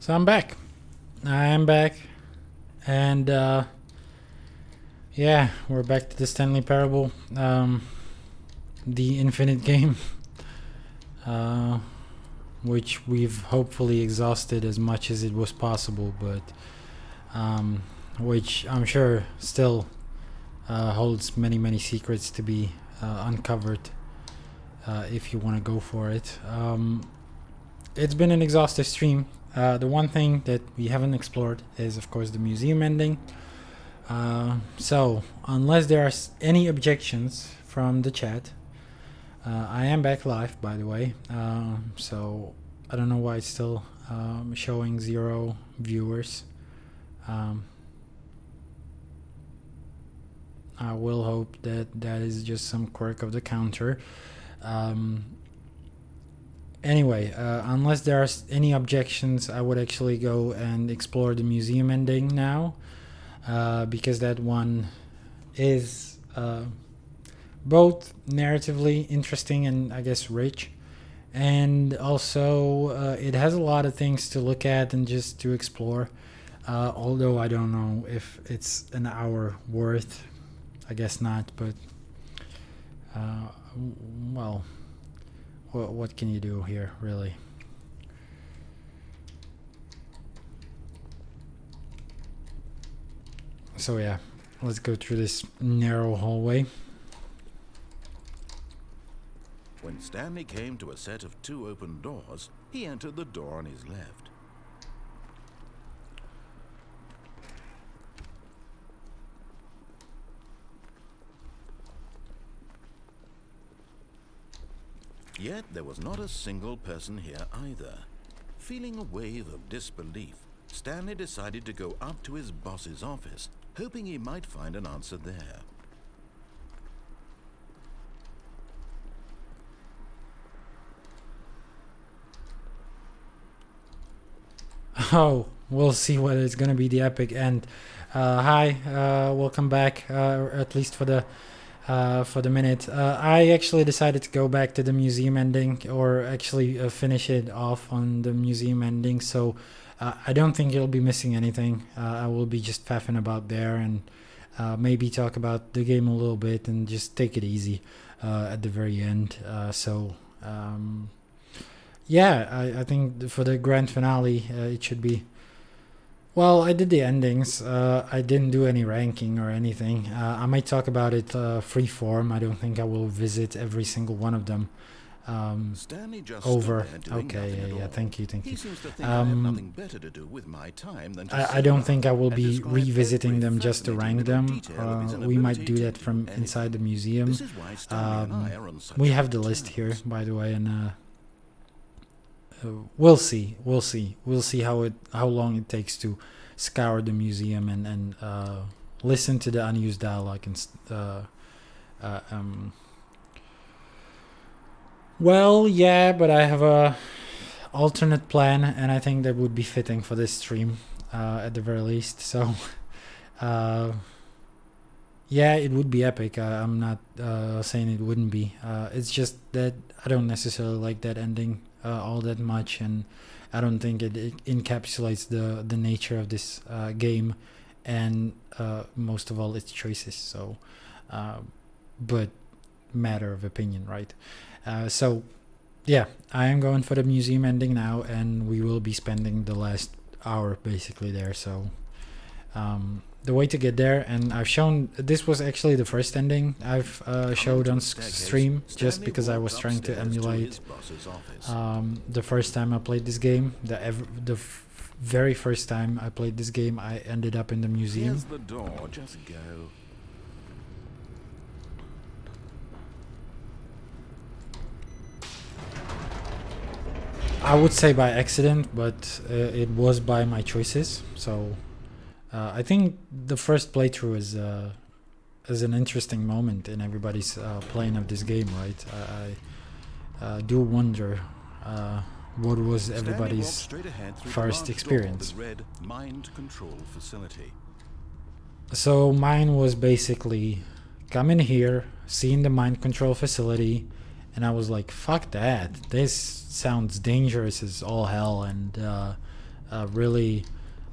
So I'm back. I am back. And yeah, we're back to the Stanley Parable. The infinite game. Uh, which we've hopefully exhausted as much as it was possible, but which I'm sure still holds many secrets to be uncovered if you want to go for it. It's been an exhaustive stream. The one thing that we haven't explored is, of course, the museum ending. So, unless there are any objections from the chat, I am back live, by the way. So, I don't know why it's still showing 0 viewers. I will hope that that is just some quirk of the counter. Anyway, unless there are any objections, I would actually go and explore the museum ending now, because that one is both narratively interesting and I guess rich, and also it has a lot of things to look at and just to explore, although I don't know if it's an hour worth. I guess not, but well, what can you do here, really? So yeah, let's go through this narrow hallway. When Stanley came to a set of 2 open doors, he entered the door on his left. Yet there was not a single person here either. Feeling a wave of disbelief, Stanley decided to go up to his boss's office, hoping he might find an answer there. Oh, we'll see whether it's gonna be the epic end. Hi, welcome back, at least for the minute. I actually decided to go back to the museum ending, or actually finish it off on the museum ending, so I don't think you'll be missing anything. I will be just faffing about there and maybe talk about the game a little bit and just take it easy at the very end. Yeah, I think for the grand finale, it should be... Well, I did the endings. I didn't do any ranking or anything. I might talk about it free form. I don't think I will visit every single one of them. Stanley just Over. stood there doing Okay, nothing at yeah, all. thank you. He seems to think I have nothing better to do with my time than to I sit don't around think I will and be describe revisiting every them just to fascinating rank little them. detail of his We might inability do to that from do inside the anything. museum. This is why Stanley and I are on such We have the good list here, terms. by the way, and we'll see how long it takes to scour the museum and listen to the unused dialogue and well, yeah, but I have a alternate plan, and I think that would be fitting for this stream at the very least. So yeah, it would be epic. I'm not saying it wouldn't be. It's just that I don't necessarily like that ending all that much, and I don't think it encapsulates the nature of this game, and most of all its choices. So, but matter of opinion, right? So, yeah, I am going for the museum ending now, and we will be spending the last hour basically there. So, the way to get there, and I've shown this was actually the first ending I've showed on stream, just because I was trying to emulate the first time I played this game. The very first time I played this game, I ended up in the museum. Here's the door, just go. I would say by accident, but it was by my choices. So I think the first playthrough is an interesting moment in everybody's playing of this game, right? I do wonder what was everybody's first experience. Red mind control facility. So mine was basically come in here, seeing the mind control facility, and I was like, fuck that. This sounds dangerous as all hell, and really,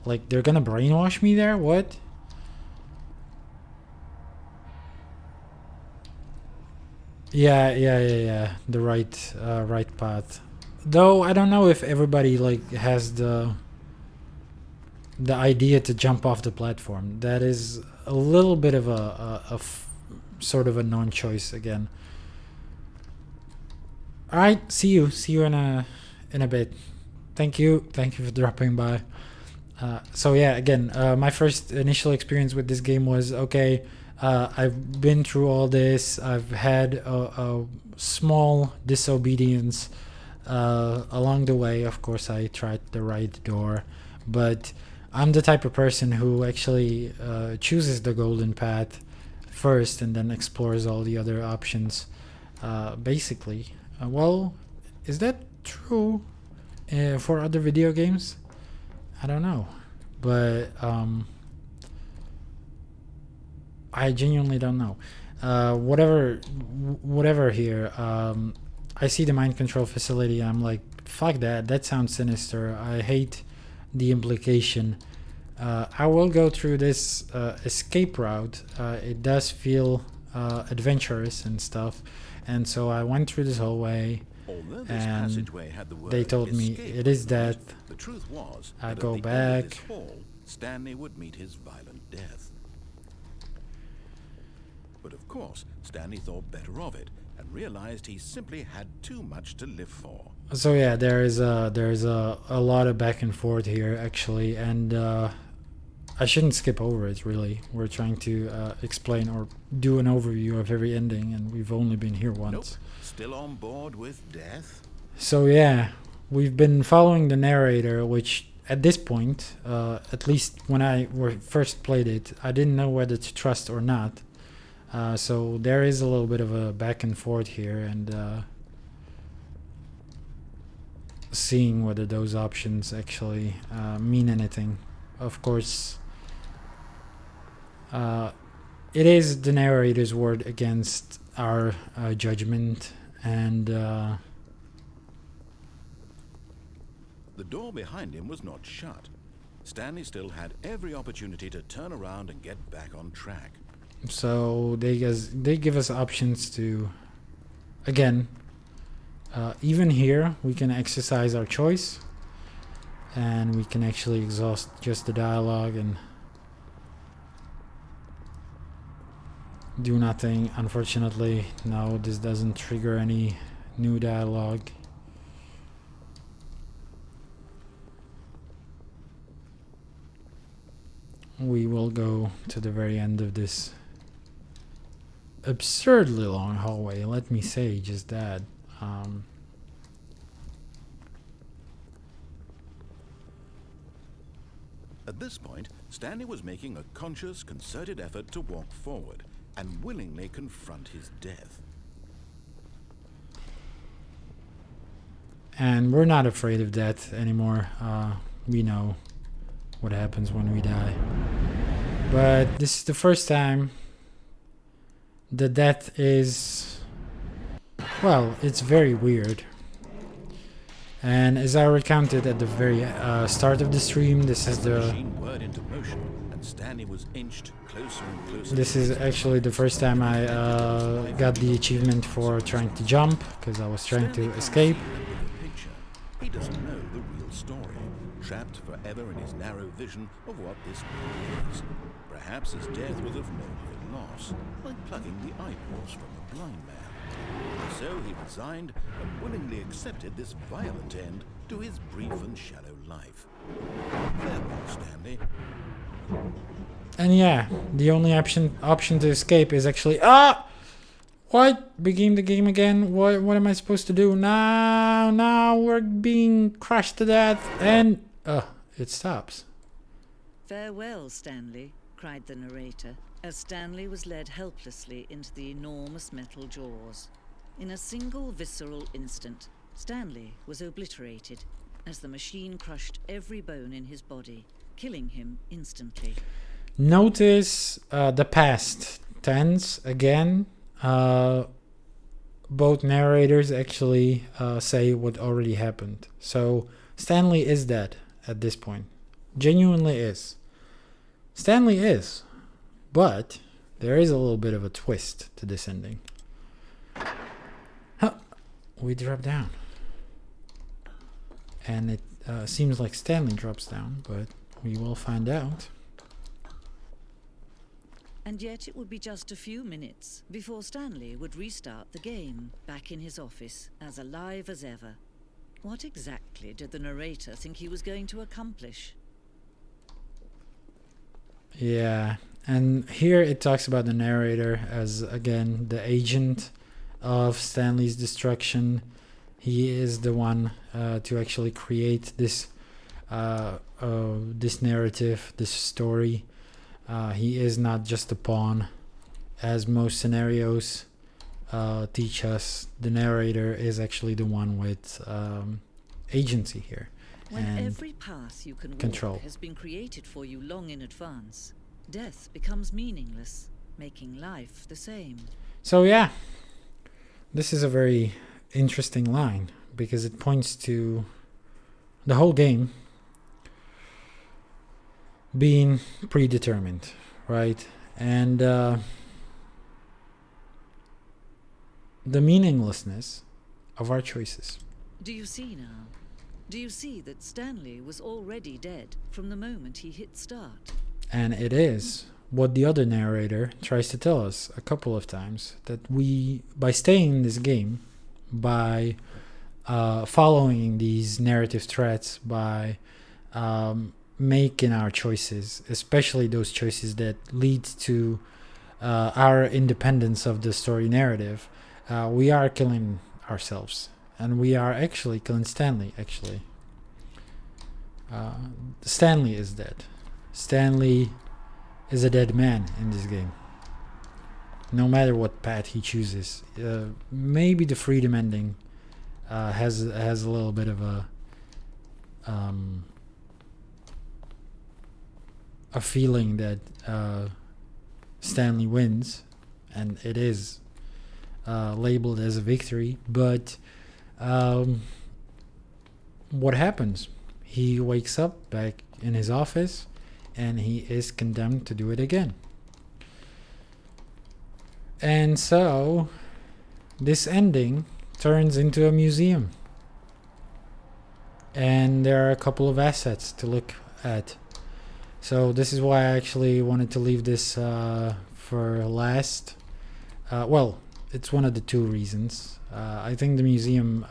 like, they're gonna brainwash me there? What? Yeah. The right path. Though I don't know if everybody like has the idea to jump off the platform. That is a little bit of sort of a non-choice again. All right, see you in a bit. Thank you for dropping by. So yeah, again, my first initial experience with this game was okay. I've been through all this. I've had a small disobedience along the way. Of course, I tried the right door, but I'm the type of person who actually chooses the golden path first and then explores all the other options. Basically, well, is that true for other video games? I don't know, but I genuinely don't know. Whatever here. I see the mind control facility. I'm like, fuck that. That sounds sinister. I hate the implication. I will go through this escape route. It does feel adventurous and stuff, and so I went through this hallway. Although this And passageway had the word they told me escape it is written on death. The truth was I that go at the end of back. this hall, Stanley would meet his violent death. But of course, Stanley thought better of it and realized he simply had too much to live for. So yeah, there's a lot of back and forth here actually, and I shouldn't skip over it really. We're trying to explain or do an overview of every ending, and we've only been here once. Nope. Still on board with death? So yeah, we've been following the narrator, which at this point, at least when I first played it, I didn't know whether to trust or not. So there is a little bit of a back and forth here, and seeing whether those options actually mean anything. Of course, it is the narrator's word against our judgment, and The door behind him was not shut. Stanley still had every opportunity to turn around and get back on track. so they give us options to, again, even here we can exercise our choice, and we can actually exhaust just the dialogue and do nothing. Unfortunately, no, this doesn't trigger any new dialogue. We will go to the very end of this absurdly long hallway. Let me say just that. At this point, Stanley was making a conscious, concerted effort to walk forward and willingly confront his death. And we're not afraid of death anymore. We know what happens when we die. But this is the first time the death is, well, it's very weird. And as I recounted at the very start of the stream, this is The the machine whirred into motion, and Stanley was inched closer and closer. this is actually the first time I got the achievement for trying to jump, because I was trying to escape. He doesn't know the real story, trapped forever in his narrow vision of what this world is. Perhaps his death was of no great loss, like plucking the eyeballs from a blind man. So he resigned and willingly accepted this violent end to his brief and shallow life. Farewell, Stanley. And yeah, the only option to escape is actually what? Begin the game again? What am I supposed to do? Now we're being crushed to death, and it stops. "Farewell, Stanley," cried the narrator, as Stanley was led helplessly into the enormous metal jaws. In a single visceral instant, Stanley was obliterated as the machine crushed every bone in his body, killing him instantly. Notice the past tense again. Both narrators actually say what already happened. So Stanley is dead, at this point. Genuinely is. Stanley is. But there is a little bit of a twist to this ending. Huh. We drop down. And it seems like Stanley drops down, but we will find out. And yet it would be just a few minutes before Stanley would restart the game, back in his office, as alive as ever. What exactly did the narrator think he was going to accomplish? Yeah, and here it talks about the narrator as, again, the agent of Stanley's destruction. He is the one to actually create this this narrative, this story. He is not just a pawn, as most scenarios teach us. The narrator is actually the one with agency here. When and every path you can control. walk has been created for you long in advance, death becomes meaningless, making life the same. So yeah, this is a very interesting line because it points to the whole game being predetermined, right? And the meaninglessness of our choices. Do you see now? Do you see that Stanley was already dead from the moment he hit start? And it is what the other narrator tries to tell us a couple of times, that we, by staying in this game, by following these narrative threads, by making our choices, especially those choices that lead to our independence of the story narrative, we are killing ourselves. And we are actually killing Stanley, actually. Stanley is dead. Stanley is a dead man in this game. No matter what path he chooses. Maybe the freedom ending has a little bit of a feeling that Stanley wins, and it is labeled as a victory, but what happens? He wakes up back in his office and he is condemned to do it again. And so this ending turns into a museum. And there are a couple of assets to look at. So this is why I actually wanted to leave this for last. Well, it's one of the two reasons. I think the museum,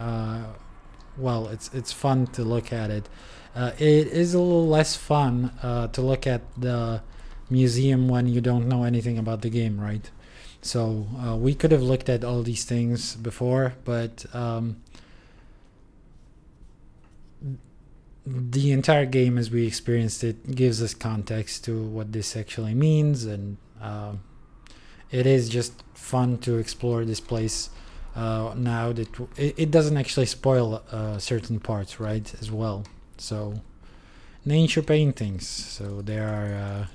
well, it's fun to look at it. It is a little less fun to look at the museum when you don't know anything about the game, right? So we could have looked at all these things before, but the entire game as we experienced it gives us context to what this actually means, and it is just fun to explore this place now that it doesn't actually spoil certain parts, right, as well. So nature paintings, so there are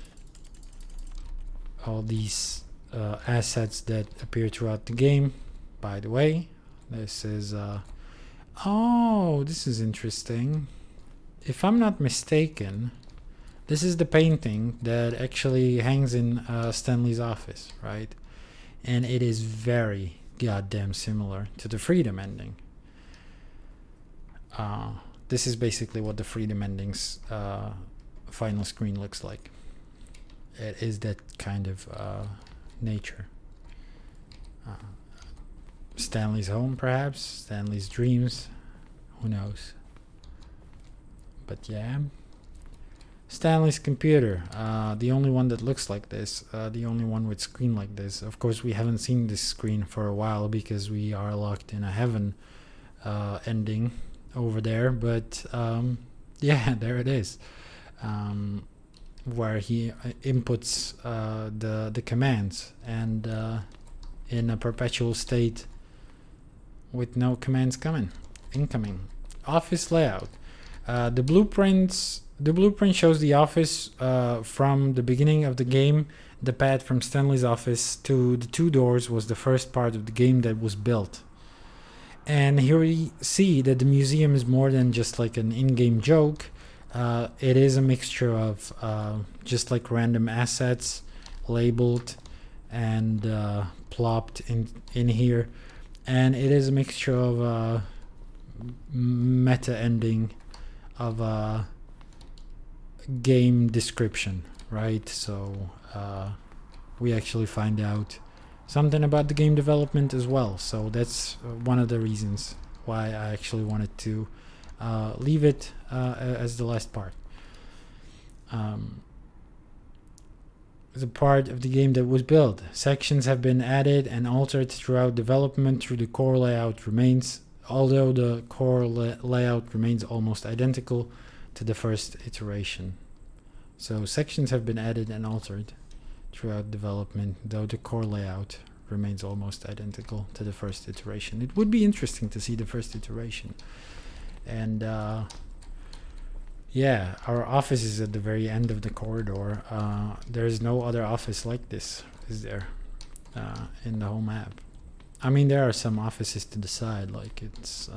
all these assets that appear throughout the game. By the way, this is oh, this is interesting. If I'm not mistaken, this is the painting that actually hangs in Stanley's office, right? And it is very goddamn similar to the freedom ending. This is basically what the freedom ending's final screen looks like. It is that kind of nature. Stanley's home, perhaps. Stanley's dreams. Who knows? But yeah. Stanley's computer. The only one that looks like this. The only one with screen like this. Of course, we haven't seen this screen for a while because we are locked in a heaven ending over there. But yeah, there it is. Where he inputs the commands, and in a perpetual state with no commands incoming. Office layout. The blueprint shows the office from the beginning of the game. The path from Stanley's office to the two doors was the first part of the game that was built. And here we see that the museum is more than just like an in-game joke. It is a mixture of just like random assets labeled and plopped in here, and it is a mixture of meta ending of game description, right? So we actually find out something about the game development as well. So that's one of the reasons why I actually wanted to leave it as the last part. The part of the game that was built. Sections have been added and altered throughout development through the core layout remains, although the core layout remains almost identical to the first iteration. So sections have been added and altered throughout development, though the core layout remains almost identical to the first iteration. It would be interesting to see the first iteration. And yeah, our office is at the very end of the corridor. There's no other office like this, is there, in the whole map? I mean, there are some offices to the side, like it's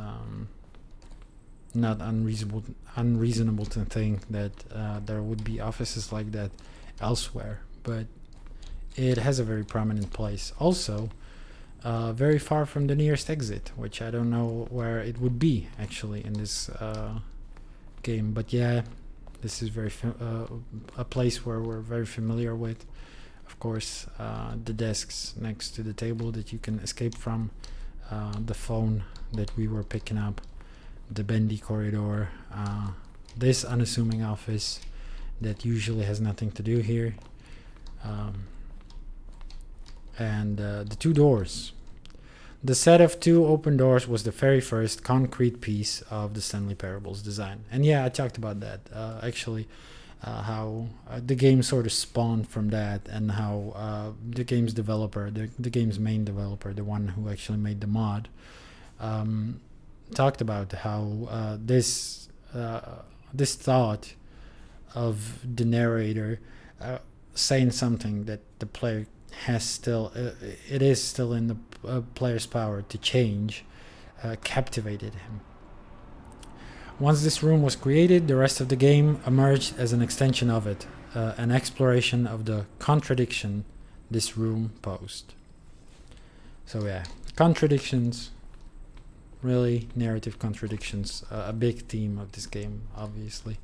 not unreasonable to think that there would be offices like that elsewhere, but it has a very prominent place. Also, very far from the nearest exit, which I don't know where it would be actually in this game. But yeah, this is a place where we're very familiar with. Of course, the desks next to the table that you can escape from, the phone that we were picking up, the bendy corridor, this unassuming office that usually has nothing to do here, and the two doors. The set of two open doors was the very first concrete piece of the Stanley Parable's design. And yeah, I talked about that, actually, how the game sort of spawned from that, and how the game's developer, the game's main developer, the one who actually made the mod, talked about how this thought of the narrator saying something that the player has still, it is still in the player's power to change, captivated him. Once this room was created, the rest of the game emerged as an extension of it, an exploration of the contradiction this room posed. So yeah, contradictions, really narrative contradictions, a big theme of this game, obviously.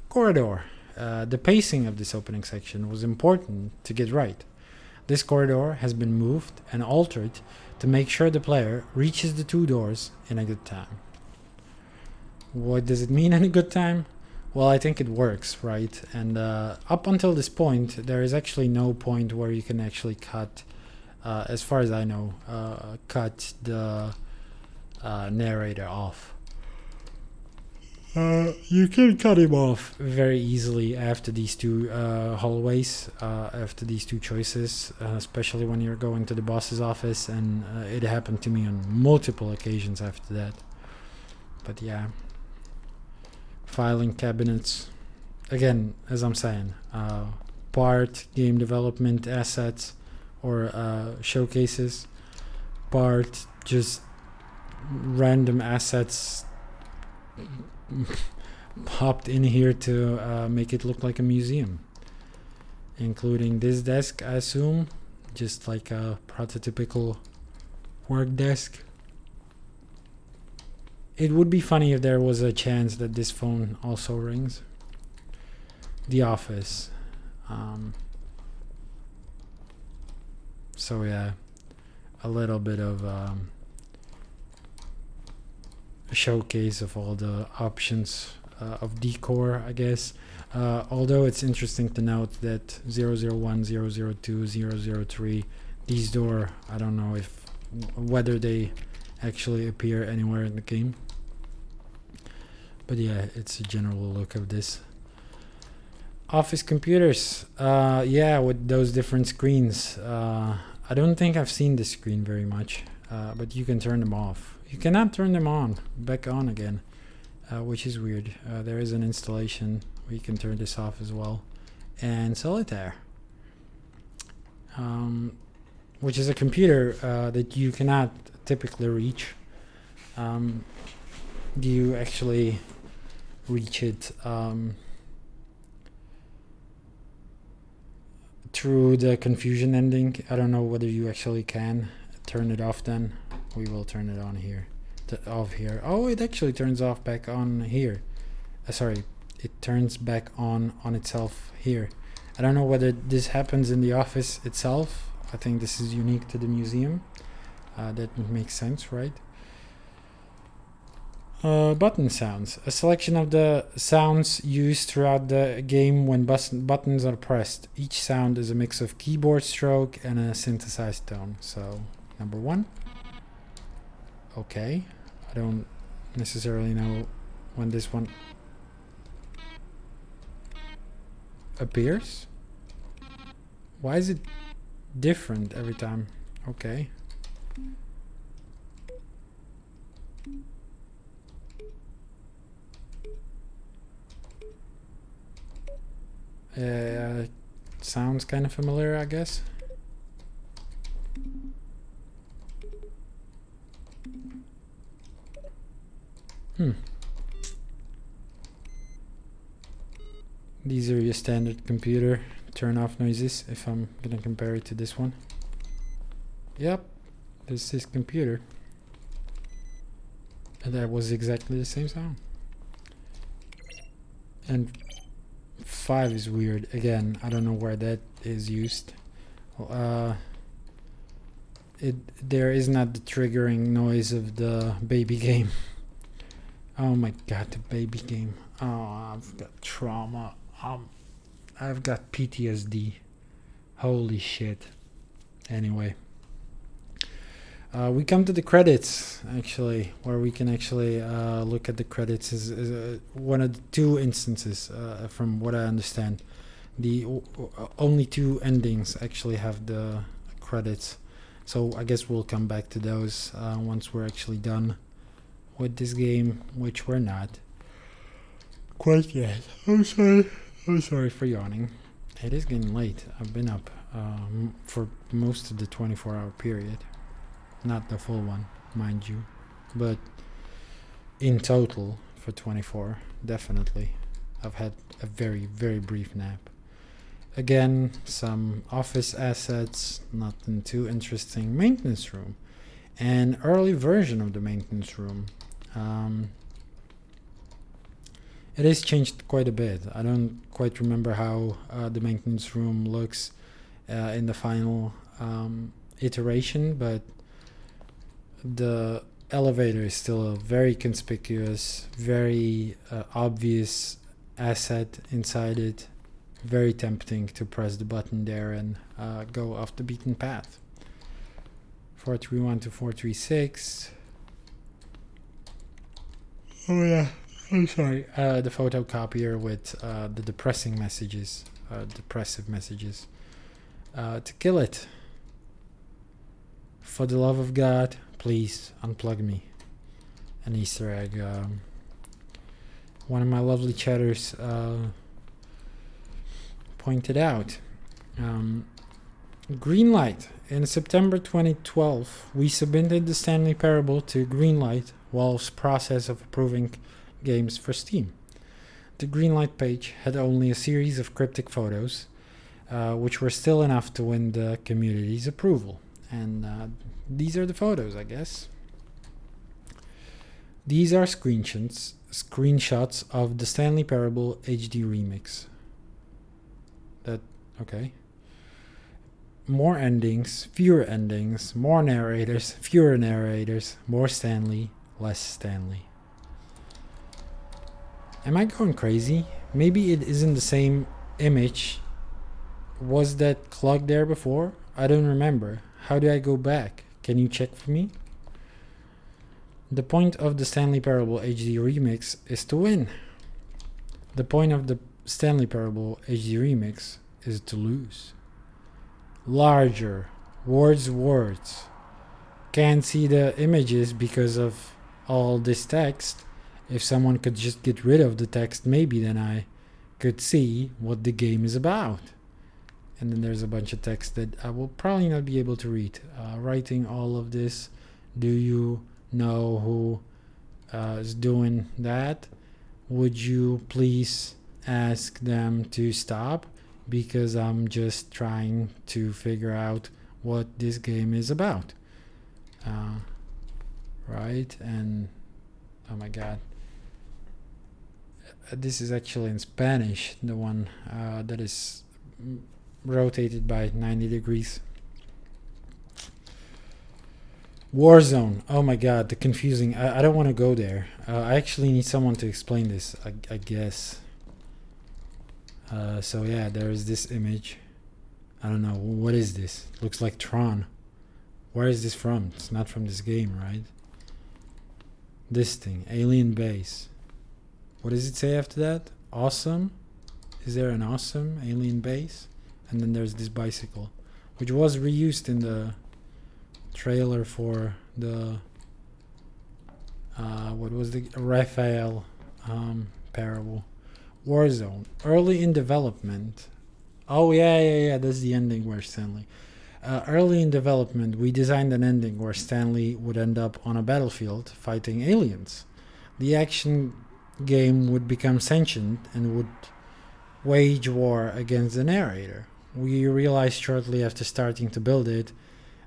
Corridor. The pacing of this opening section was important to get right. This corridor has been moved and altered to make sure the player reaches the two doors in a good time. What does it mean in a good time? Well, I think it works, right? And up until this point, there is actually no point where you can actually cut, as far as I know, cut the narrator off. You can cut him off very easily after these two hallways, after these two choices, especially when you're going to the boss's office, and it happened to me on multiple occasions after that. But yeah, filing cabinets, again, as I'm saying, part game development assets or showcases, part just random assets popped in here to make it look like a museum, including this desk, I assume, just like a prototypical work desk. It would be funny if there was a chance that this phone also rings. The office. So yeah, a little bit of a showcase of all the options of decor, I guess. Although it's interesting to note that 001, 002, 003, these door, I don't know whether they actually appear anywhere in the game. But yeah, it's a general look of this. Office computers, yeah, with those different screens. I don't think I've seen this screen very much, but you can turn them off. You cannot turn them back on again, which is weird. There is an installation where you can turn this off as well. And Solitaire, which is a computer that you cannot typically reach. You actually reach it through the confusion ending. I don't know whether you actually can turn it off then. We will turn it on here. Off here. Oh, it actually turns off back on here. Sorry, it turns back on itself here. I don't know whether this happens in the office itself. I think this is unique to the museum. That makes sense, right? Button sounds. A selection of the sounds used throughout the game when buttons are pressed. Each sound is a mix of keyboard stroke and a synthesized tone. So, number 1. Okay. I don't necessarily know when this one appears. Why is it different every time? Okay. Sounds kind of familiar, I guess. These are your standard computer turn off noises, if I'm gonna compare it to this one. Yep, this is computer. And that was exactly the same sound. And 5 is weird. Again, I don't know where that is used. There is not the triggering noise of the baby game. Oh my god, the baby game. Oh, I've got trauma. I've got PTSD. Holy shit. Anyway. We come to the credits, actually, where we can actually look at the credits. Is one of the 2 instances, from what I understand. The only 2 endings actually have the credits. So I guess we'll come back to those once we're actually done with this game, which we're not quite yet. I'm sorry for yawning. It is getting late. I've been up for most of the 24-hour period. Not the full one, mind you, but in total for 24, definitely. I've had a very, very brief nap. Again, some office assets, nothing too interesting. Maintenance room, an early version of the maintenance room. It has changed quite a bit. I don't quite remember how the maintenance room looks in the final iteration, but the elevator is still a very conspicuous, very obvious asset inside it. Very tempting to press the button there and go off the beaten path. 431 to 436. Oh yeah, I'm sorry. The photocopier with the depressive messages. To kill it. For the love of God, please unplug me. An Easter egg. One of my lovely chatters pointed out. Greenlight. In September 2012, we submitted the Stanley Parable to Greenlight, Valve's process of approving games for Steam. The Greenlight page had only a series of cryptic photos, which were still enough to win the community's approval. And these are the photos, I guess. These are screenshots of the Stanley Parable HD remix. Okay. More endings, fewer endings, more narrators, fewer narrators, more Stanley, less Stanley. Am I going crazy? Maybe it isn't the same image. Was that clock there before? I don't remember. How do I go back? Can you check for me? The point of the Stanley Parable HD remix is to win. The point of the Stanley Parable HD remix is to lose. Larger, words. Can't see the images because of all this text. If someone could just get rid of the text, maybe then I could see what the game is about. And then there's a bunch of text that I will probably not be able to read. Writing all of this, do you know who is doing that? would you please ask them to stop? Because I'm just trying to figure out what this game is about. Right? And oh my god. This is actually in Spanish, the one that is rotated by 90 degrees. Warzone. Oh my god, the confusing. I don't want to go there. I actually need someone to explain this, I guess. So yeah, there is this image. I don't know. What is this? Looks like Tron. Where is this from? It's not from this game, right? This thing. Alien base. What does it say after that? Awesome? Is there an awesome alien base? And then there's this bicycle, which was reused in the trailer for the what was the Raphael Parable. Warzone, early in development. Oh yeah, that's the ending where Stanley early in development we designed an ending where Stanley would end up on a battlefield fighting aliens. The action game would become sentient and would wage war against the narrator. We realized shortly after starting to build it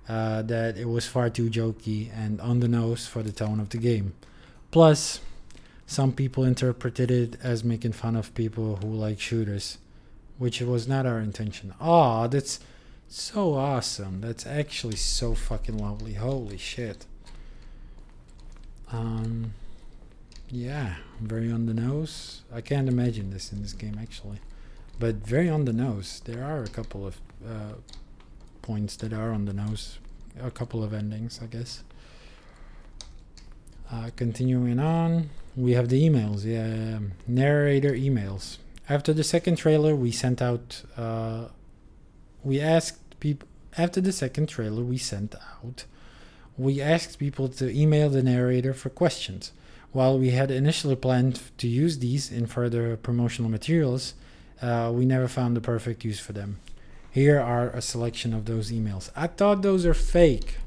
that it was far too jokey and on the nose for the tone of the game. Plus, some people interpreted it as making fun of people who like shooters, which was not our intention. Oh, that's so awesome. That's actually so fucking lovely. Holy shit. Yeah, very on the nose. I can't imagine this in this game actually, but very on the nose. There are a couple of points that are on the nose, a couple of endings, I guess. Continuing on, we have the emails. Yeah, narrator emails. After the second trailer, we sent out. We asked people. After the second trailer, we asked people to email the narrator for questions. While we had initially planned to use these in further promotional materials, we never found the perfect use for them. Here are a selection of those emails. I thought those are fake.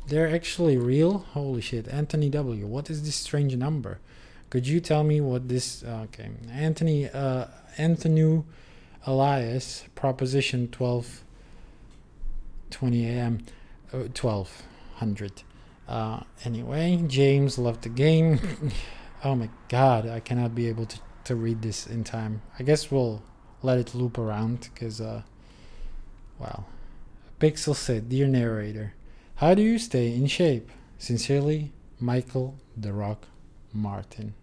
They're actually real? Holy shit. Anthony W. What is this strange number? Could you tell me what this... Okay. Anthony Elias, Proposition 12:20 a.m. 1200. Anyway, James loved the game. Oh my god, I cannot be able to read this in time. I guess we'll let it loop around because, wow. Pixel said, Dear narrator, how do you stay in shape? Sincerely, Michael The Rock Martin.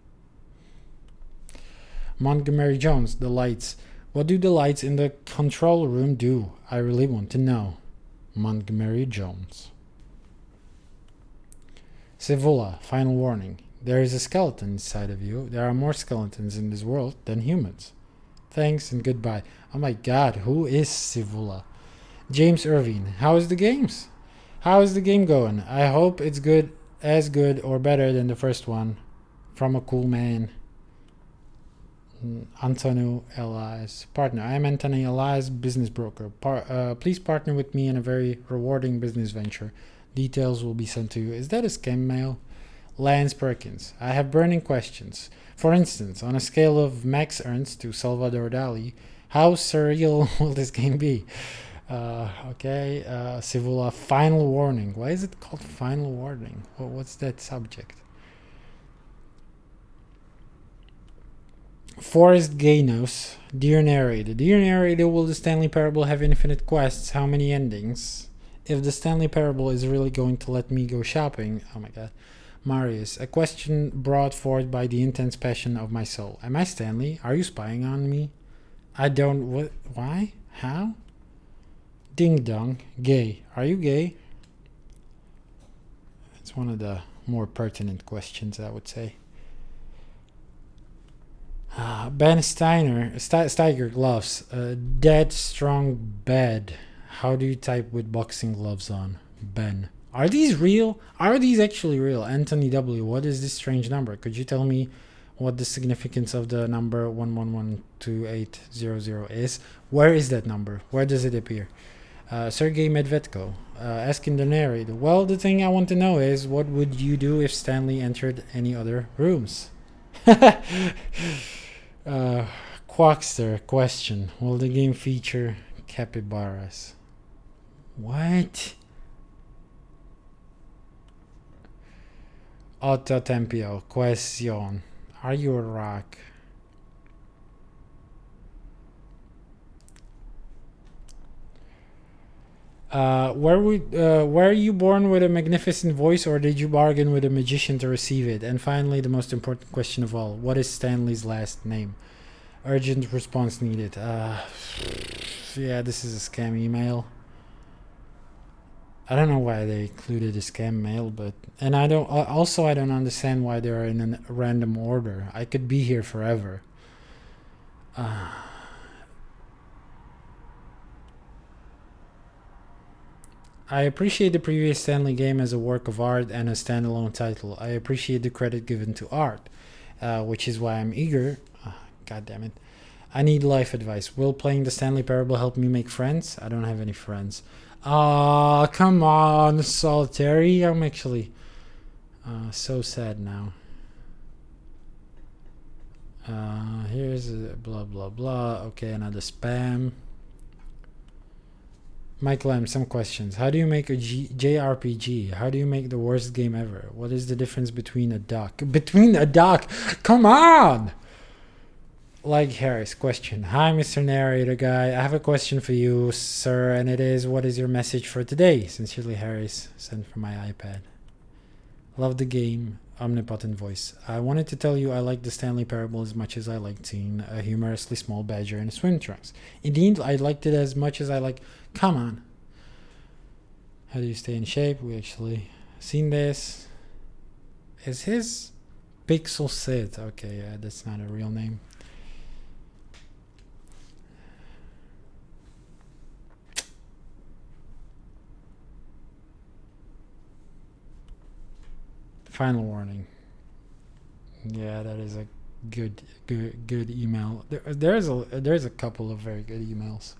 Montgomery Jones, the lights. What do the lights in the control room do? I really want to know. Montgomery Jones. Sevula, final warning. There is a skeleton inside of you. There are more skeletons in this world than humans. Thanks and goodbye. Oh my god, who is Sevula? James Irvine, how is the games? How is the game going? I hope it's good, as good or better than the first one. From a cool man. Antonio Elias, partner. I am Anthony Elias, business broker. Please partner with me in a very rewarding business venture. Details will be sent to you. Is that a scam mail? Lance Perkins. I have burning questions. For instance, on a scale of Max Ernst to Salvador Dali, how surreal will this game be? Okay. Sevula, final warning. Why is it called final warning? What's that subject? Forrest Gainos, Dear Narrator, will the Stanley Parable have infinite quests? How many endings? If the Stanley Parable is really going to let me go shopping, oh my god. Marius, a question brought forth by the intense passion of my soul. Am I Stanley? Are you spying on me? I don't, what, why? How? Ding dong, gay. Are you gay? It's one of the more pertinent questions, I would say. Ben Steiger gloves. Dead strong bed. How do you type with boxing gloves on? Ben. Are these real? Are these actually real? Anthony W. What is this strange number? Could you tell me what the significance of the number 1112800 is? Where is that number? Where does it appear? Sergey Medvedko. Asking the narrator. Well, the thing I want to know is, what would you do if Stanley entered any other rooms? Quackster question: will the game feature capybaras? What? Otto Tempio question: are you a rock? Were you born with a magnificent voice, or did you bargain with a magician to receive it? And finally, the most important question of all: what is Stanley's last name? Urgent response needed. Yeah, this is a scam email. I don't know why they included a scam mail, but and I don't. Also, I don't understand why they are in a random order. I could be here forever. I appreciate the previous Stanley game as a work of art and a standalone title. I appreciate the credit given to art, which is why I'm eager. God damn it. I need life advice. Will playing the Stanley Parable help me make friends? I don't have any friends. Come on, Solitary. I'm actually so sad now. Here's a blah blah blah. Okay, another spam. Michael M, some questions. How do you make a JRPG? How do you make the worst game ever? What is the difference between a duck? Between a duck? Come on! Like Harris, question. Hi, Mr. Narrator guy. I have a question for you, sir, and it is, what is your message for today? Sincerely, Harris, sent from my iPad. Love the game. Omnipotent voice. I wanted to tell you I like the Stanley Parable as much as I liked seeing a humorously small badger in swim trunks. Indeed, I liked it as much as I like... Come on. How do you stay in shape? We actually seen this. Is his Pixel Sid? Okay, yeah, that's not a real name. Final warning. Yeah, that is a good email. There's a couple of very good emails.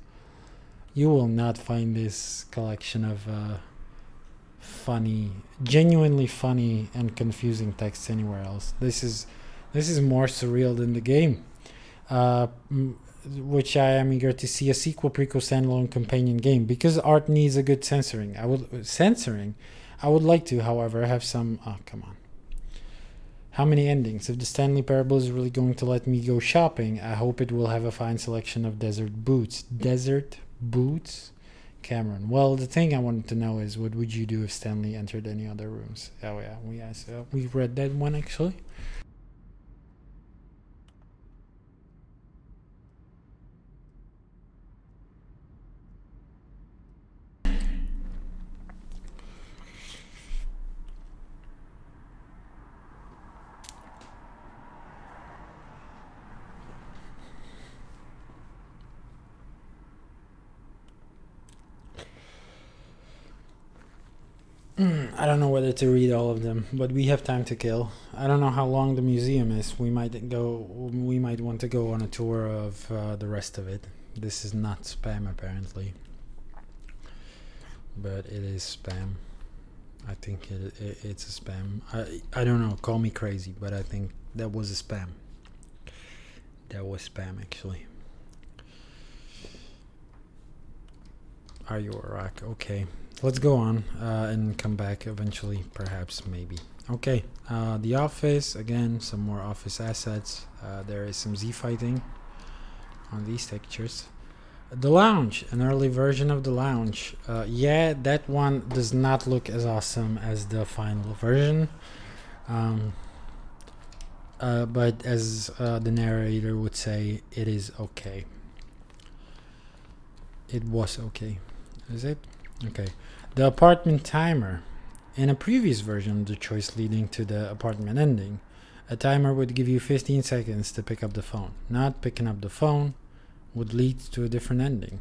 You will not find this collection of funny, genuinely funny and confusing texts anywhere else. This is more surreal than the game, which I am eager to see a sequel, prequel, standalone companion game, because art needs a good censoring. I would like to, however, have some... Oh, come on. How many endings? If the Stanley Parable is really going to let me go shopping, I hope it will have a fine selection of desert boots. Desert boots? Cameron. Well, the thing I wanted to know is, what would you do if Stanley entered any other rooms? Oh yeah, we read that one actually. I don't know whether to read all of them, but we have time to kill. I don't know how long the museum is. We might want to go on a tour of the rest of it. This is not spam apparently, but it is spam. I think it's a spam. I don't know, call me crazy, but I think that was a spam. That was spam actually. Are you a rock? Okay. Let's go on and come back eventually, perhaps, maybe. Okay, the office, again, some more office assets. There is some Z fighting on these textures. The lounge, an early version of the lounge. Yeah, that one does not look as awesome as the final version. But as the narrator would say, it is okay. It was okay. Is it? Okay. The apartment timer. In a previous version of the choice leading to the apartment ending, a timer would give you 15 seconds to pick up the phone. Not picking up the phone would lead to a different ending.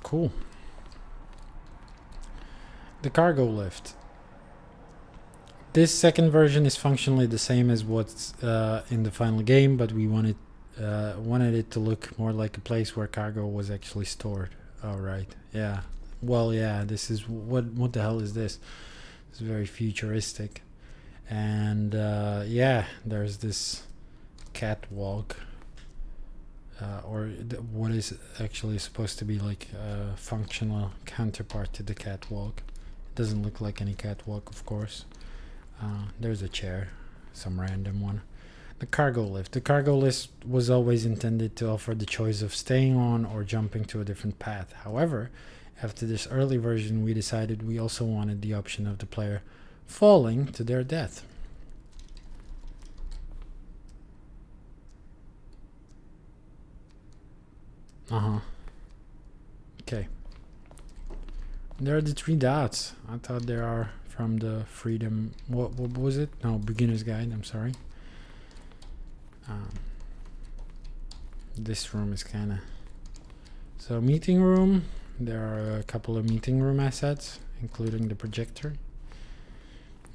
Cool. The cargo lift. This second version is functionally the same as what's in the final game, but we wanted wanted it to look more like a place where cargo was actually stored. Oh, right. Yeah. Well, yeah, this is... What the hell is this? It's very futuristic. And, yeah, there's this catwalk. What is actually supposed to be like a functional counterpart to the catwalk. It doesn't look like any catwalk, of course. There's a chair, some random one. The cargo lift. The cargo lift was always intended to offer the choice of staying on or jumping to a different path. However, after this early version, we decided we also wanted the option of the player falling to their death. Okay. There are the 3 dots. I thought there are from the freedom... What was it? No, beginner's guide. I'm sorry. This room is kind of... So, meeting room. There are a couple of meeting room assets, including the projector.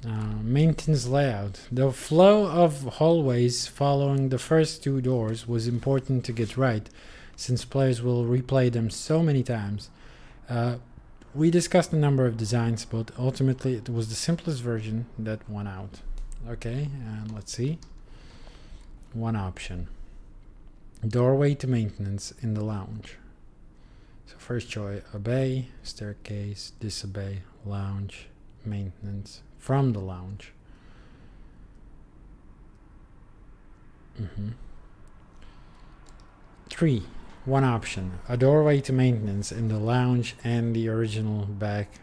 Maintenance layout. The flow of hallways following the first 2 doors was important to get right, since players will replay them so many times. We discussed a number of designs, but ultimately it was the simplest version that won out. Okay, and let's see. One option. Doorway to maintenance in the lounge. So first choice, obey, staircase, disobey, lounge, maintenance, from the lounge. 3. One option. A doorway to maintenance in the lounge and the original back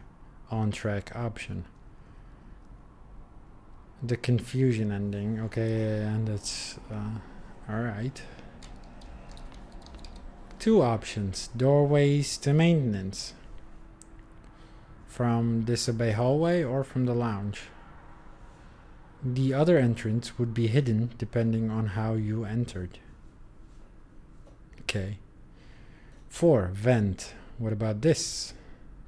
on track option. The confusion ending. Okay, and that's alright. 2 options. Doorways to maintenance. From disobey hallway or from the lounge. The other entrance would be hidden depending on how you entered. Okay. 4. Vent. What about this?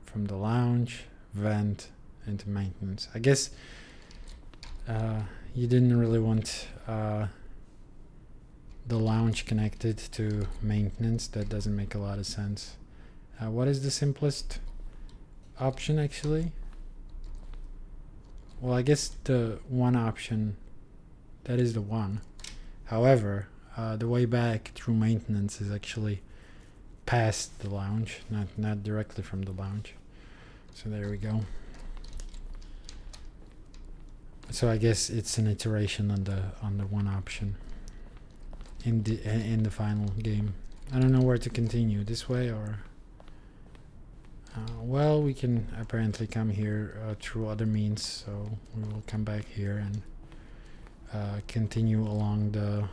From the lounge, vent, into maintenance. I guess you didn't really want the lounge connected to maintenance. That doesn't make a lot of sense. What is the simplest option actually? Well, I guess the one option, that is the one. However, the way back through maintenance is actually past the lounge, not directly from the lounge. So there we go. So I guess it's an iteration on the one option in the final game. I don't know where to continue, this way or well, we can apparently come here through other means, so we will come back here and continue along the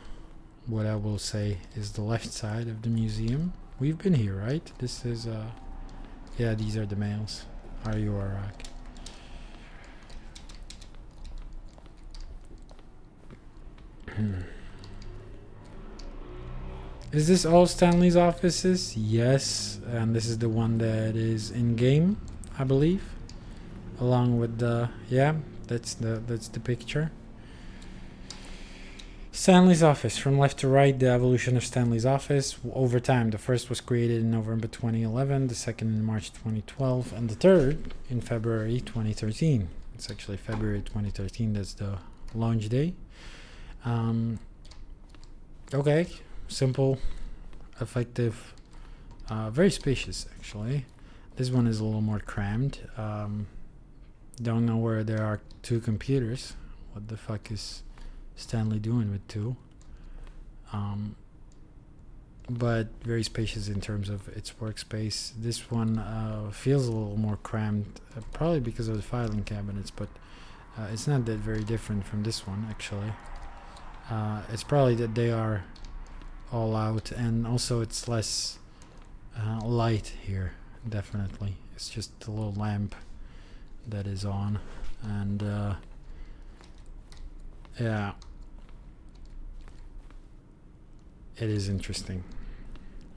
what I will say is the left side of the museum. We've been here, right? This is yeah, these are the males. Are you Arak? Is this all Stanley's offices? Yes, and this is the one that is in game, I believe. Along with the that's the picture. Stanley's office, from left to right, the evolution of Stanley's office over time. The first was created in November 2011, the second in March 2012, and the third in February 2013. It's actually February 2013, that's the launch day. Okay, simple, effective, very spacious actually. This one is a little more crammed. Don't know where there are 2 computers. What the fuck is Stanley doing with 2? But very spacious in terms of its workspace. This one feels a little more crammed, probably because of the filing cabinets, but it's not that very different from this one actually. It's probably that they are all out, and also it's less light here, definitely. It's just a little lamp that is on, and yeah, it is interesting,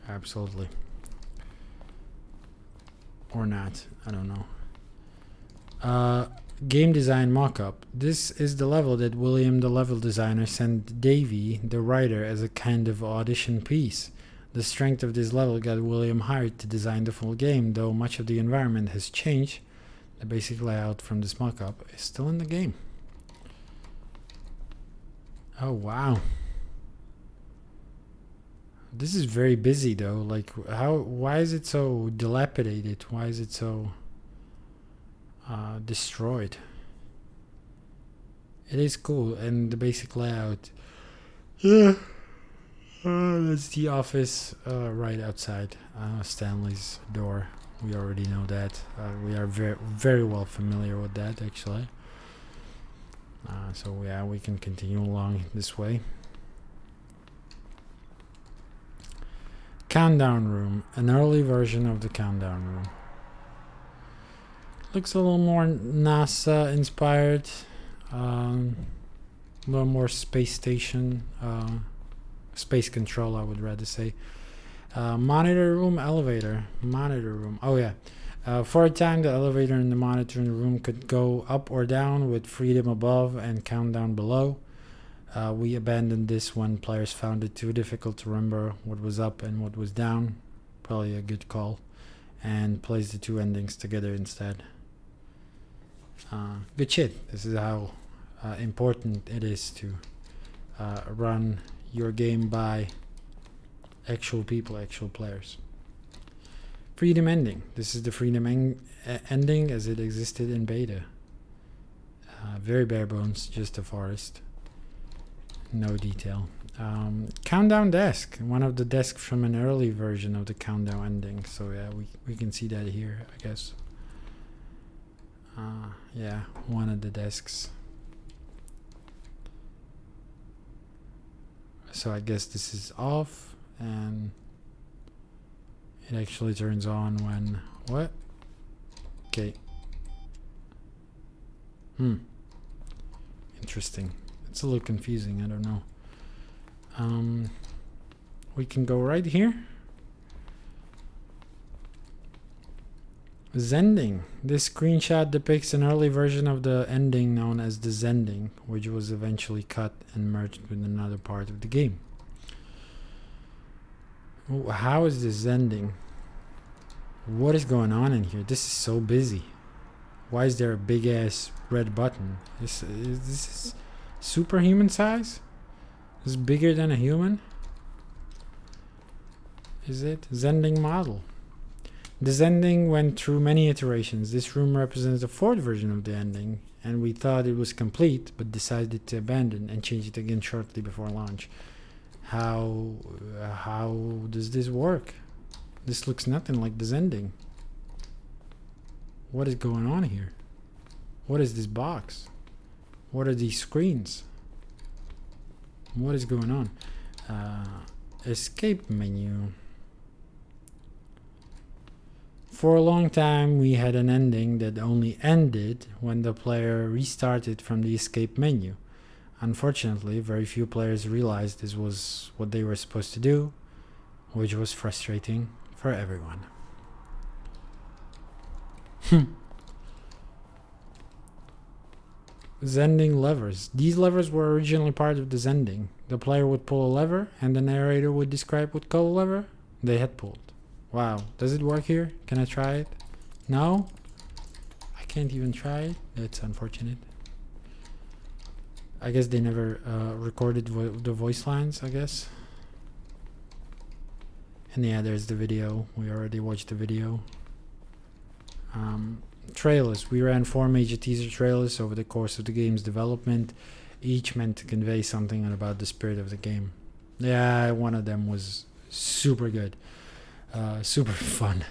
absolutely. Or not, I don't know. game design mockup. This is the level that William, the level designer, sent Davey, the writer, as a kind of audition piece. The strength of this level got William hired to design the full game, though much of the environment has changed. The basic layout from this mockup is still in the game. Oh wow. This is very busy though. Like why is it so dilapidated? Why is it so destroyed? It is cool, and the basic layout. Yeah. That's the office right outside Stanley's door. We already know that. We are very, very well familiar with that, actually. So yeah, we can continue along this way. Countdown room, an early version of the countdown room. Looks a little more NASA inspired, a little more space station, space control, I would rather say. Monitor room, elevator, monitor room. Oh yeah. For a time, the elevator in the monitoring room could go up or down with freedom above and countdown below. We abandoned this when players found it too difficult to remember what was up and what was down. Probably a good call. And placed the two endings together instead. Good shit. This is how important it is to run your game by actual people, actual players. Freedom ending. This is the freedom ending as it existed in beta. Very bare bones, just a forest. No detail. Countdown desk. One of the desks from an early version of the countdown ending. So yeah, we can see that here, I guess. Yeah, one of the desks. So I guess this is off, and it actually turns on when what? Okay. Interesting. It's a little confusing, I don't know. We can go right here. Zending. This screenshot depicts an early version of the ending known as the Zending, which was eventually cut and merged with another part of the game. Ooh, how is this Zending? What is going on in here? This is so busy. Why is there a big ass red button? This is superhuman size? This is bigger than a human? Is it? Zending model. The Zending went through many iterations. This room represents the fourth version of the ending, and we thought it was complete, but decided to abandon and change it again shortly before launch. How does this work? This looks nothing like the Zending. What is going on here? What is this box? What are these screens? What is going on? Escape menu. For a long time, we had an ending that only ended when the player restarted from the escape menu. Unfortunately, very few players realized this was what they were supposed to do, which was frustrating for everyone. Zending levers. These levers were originally part of the Zending. The player would pull a lever, and the narrator would describe what color lever they had pulled. Wow, does it work here? Can I try it? No? I can't even try it? That's unfortunate. I guess they never recorded the voice lines, I guess. And yeah, there's the video. We already watched the video. Trailers. We ran 4 major teaser trailers over the course of the game's development, each meant to convey something about the spirit of the game. Yeah, one of them was super good. Super fun.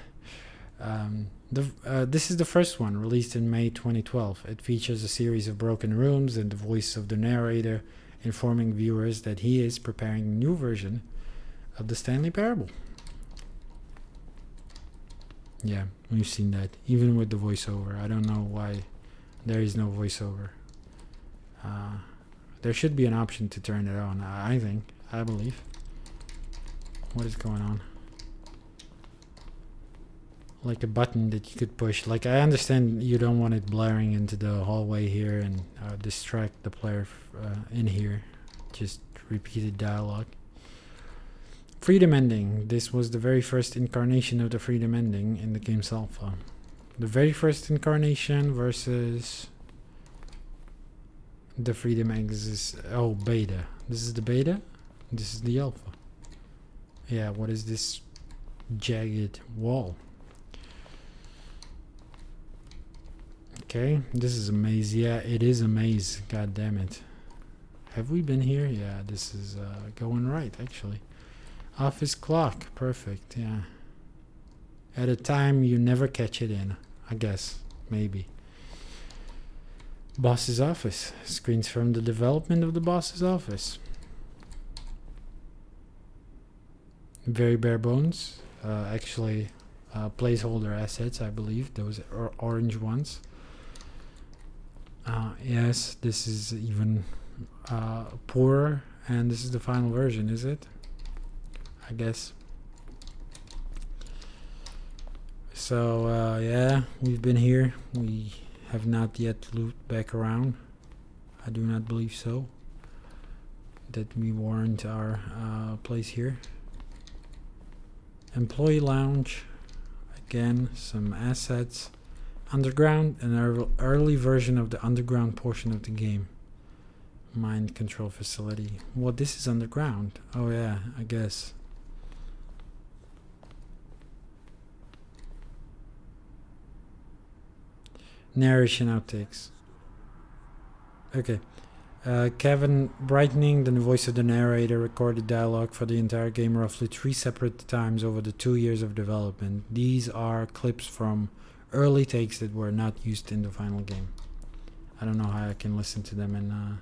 This is the first one, released in May 2012. It features a series of broken rooms and the voice of the narrator informing viewers that he is preparing a new version of the Stanley Parable. Yeah, we've seen that, even with the voiceover. I don't know why there is no voiceover. There should be an option to turn it on, I believe. What is going on? like a button that you could push. Like, I understand you don't want it blaring into the hallway here and distract the player in here. Just repeated dialogue. Freedom ending. This was the very first incarnation of the freedom ending in the game's alpha. The very first incarnation versus the freedom exist. Oh, beta. This is the beta. This is the alpha. Yeah. What is this jagged wall? Okay, this is a maze. Yeah, it is a maze. God damn it. Have we been here? Yeah, this is going right, actually. Office clock. Perfect, yeah. At a time you never catch it in, I guess. Maybe. Boss's office. Screens from the development of the boss's office. Very bare bones. Actually, placeholder assets, I believe. Those are orange ones. Yes, this is even poorer, and this is the final version, is it? I guess. So yeah, we've been here. We have not yet looped back around. I do not believe so. That we warrant our place here. Employee lounge. Again, some assets. Underground, an early version of the underground portion of the game. Mind control facility. Well, this is underground. Oh yeah, I guess. Narration outtakes. Okay. Kevin Brightening, the voice of the narrator, recorded dialogue for the entire game roughly 3 separate times over the 2 years of development. These are clips from early takes that were not used in the final game. I don't know how I can listen to them and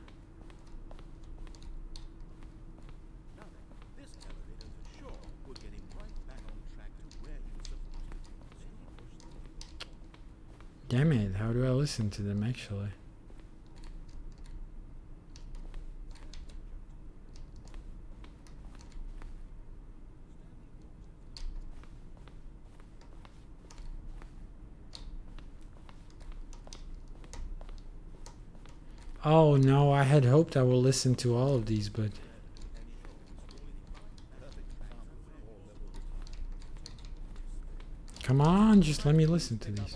damn it, how do I listen to them actually? Oh no, I had hoped I will listen to all of these, but come on, just let me listen to these.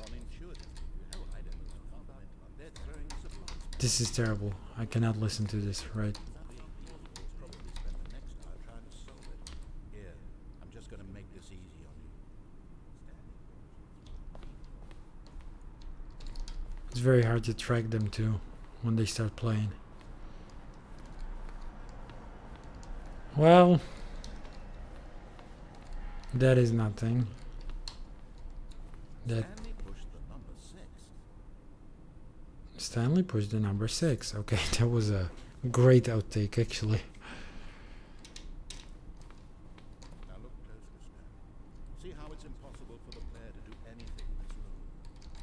This is terrible. I cannot listen to this, right? It's very hard to track them too when they start playing. Well, that is nothing. That Stanley pushed the number 6. Okay, that was a great outtake actually. Now look closer, Stan. See how it's impossible for the player to do anything in this room.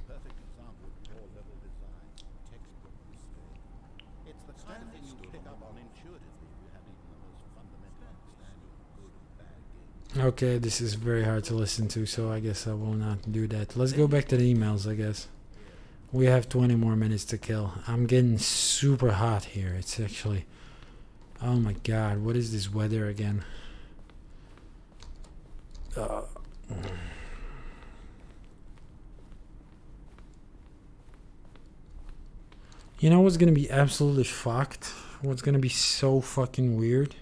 Perfect example of core-level design, textbook mistake. It's the kind of thing you pick up on intuitively if you have even the most fundamental understanding of good and bad games. Okay, this is very hard to listen to, so I guess I will not do that. Let's go back to the emails, I guess. We have 20 more minutes to kill. I'm getting super hot here. It's actually... Oh my god, what is this weather again? You know what's gonna be absolutely fucked? What's gonna be so fucking weird?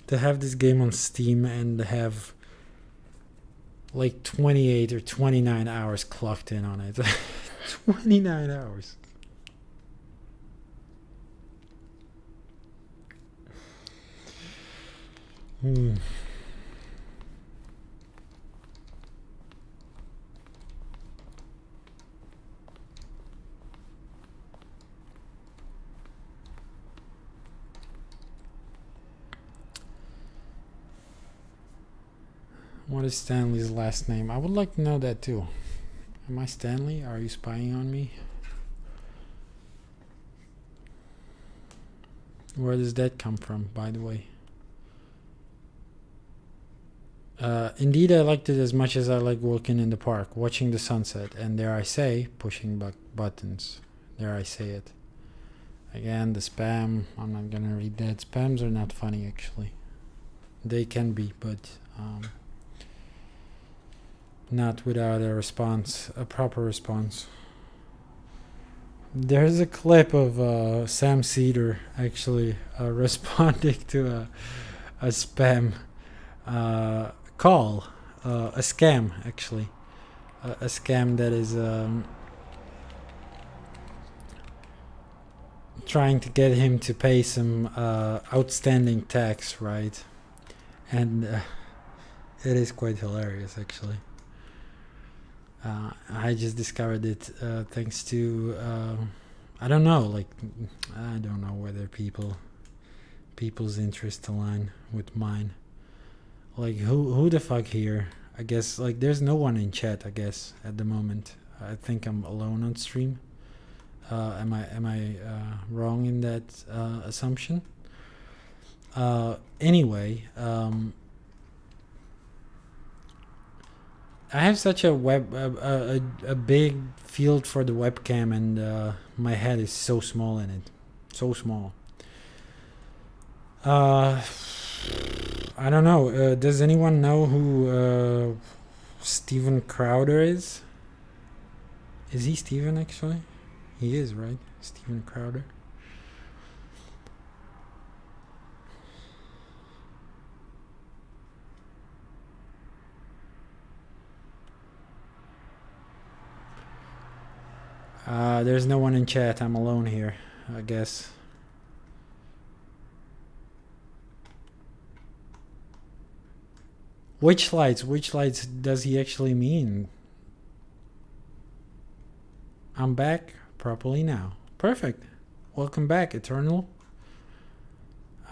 To have this game on Steam and have like 28 or 29 hours clocked in on it. 29 hours. What is Stanley's last name? I would like to know that too. Am I Stanley? Are you spying on me? Where does that come from, by the way? Indeed, I liked it as much as I like walking in the park, watching the sunset, and dare I say, pushing buttons. Dare I say it. Again, the spam. I'm not gonna read that. Spams are not funny, actually. They can be, but not without a response, a proper response. There's a clip of Sam Cedar actually responding to a spam call, a scam actually, a scam that is trying to get him to pay some outstanding tax, right? And it is quite hilarious actually. I just discovered it thanks to I don't know, like I don't know whether people's interests align with mine. Like who the fuck here? I guess like there's no one in chat. I guess at the moment, I think I'm alone on stream. Am I wrong in that assumption? Anyway. I have such a a big field for the webcam, and my head is so small in it, so small. I don't know. Does anyone know who Steven Crowder is? Is he Steven actually? He is, right? Steven Crowder. There's no one in chat. I'm alone here, I guess. Which lights? Which lights does he actually mean? I'm back properly now. Perfect. Welcome back, Eternal.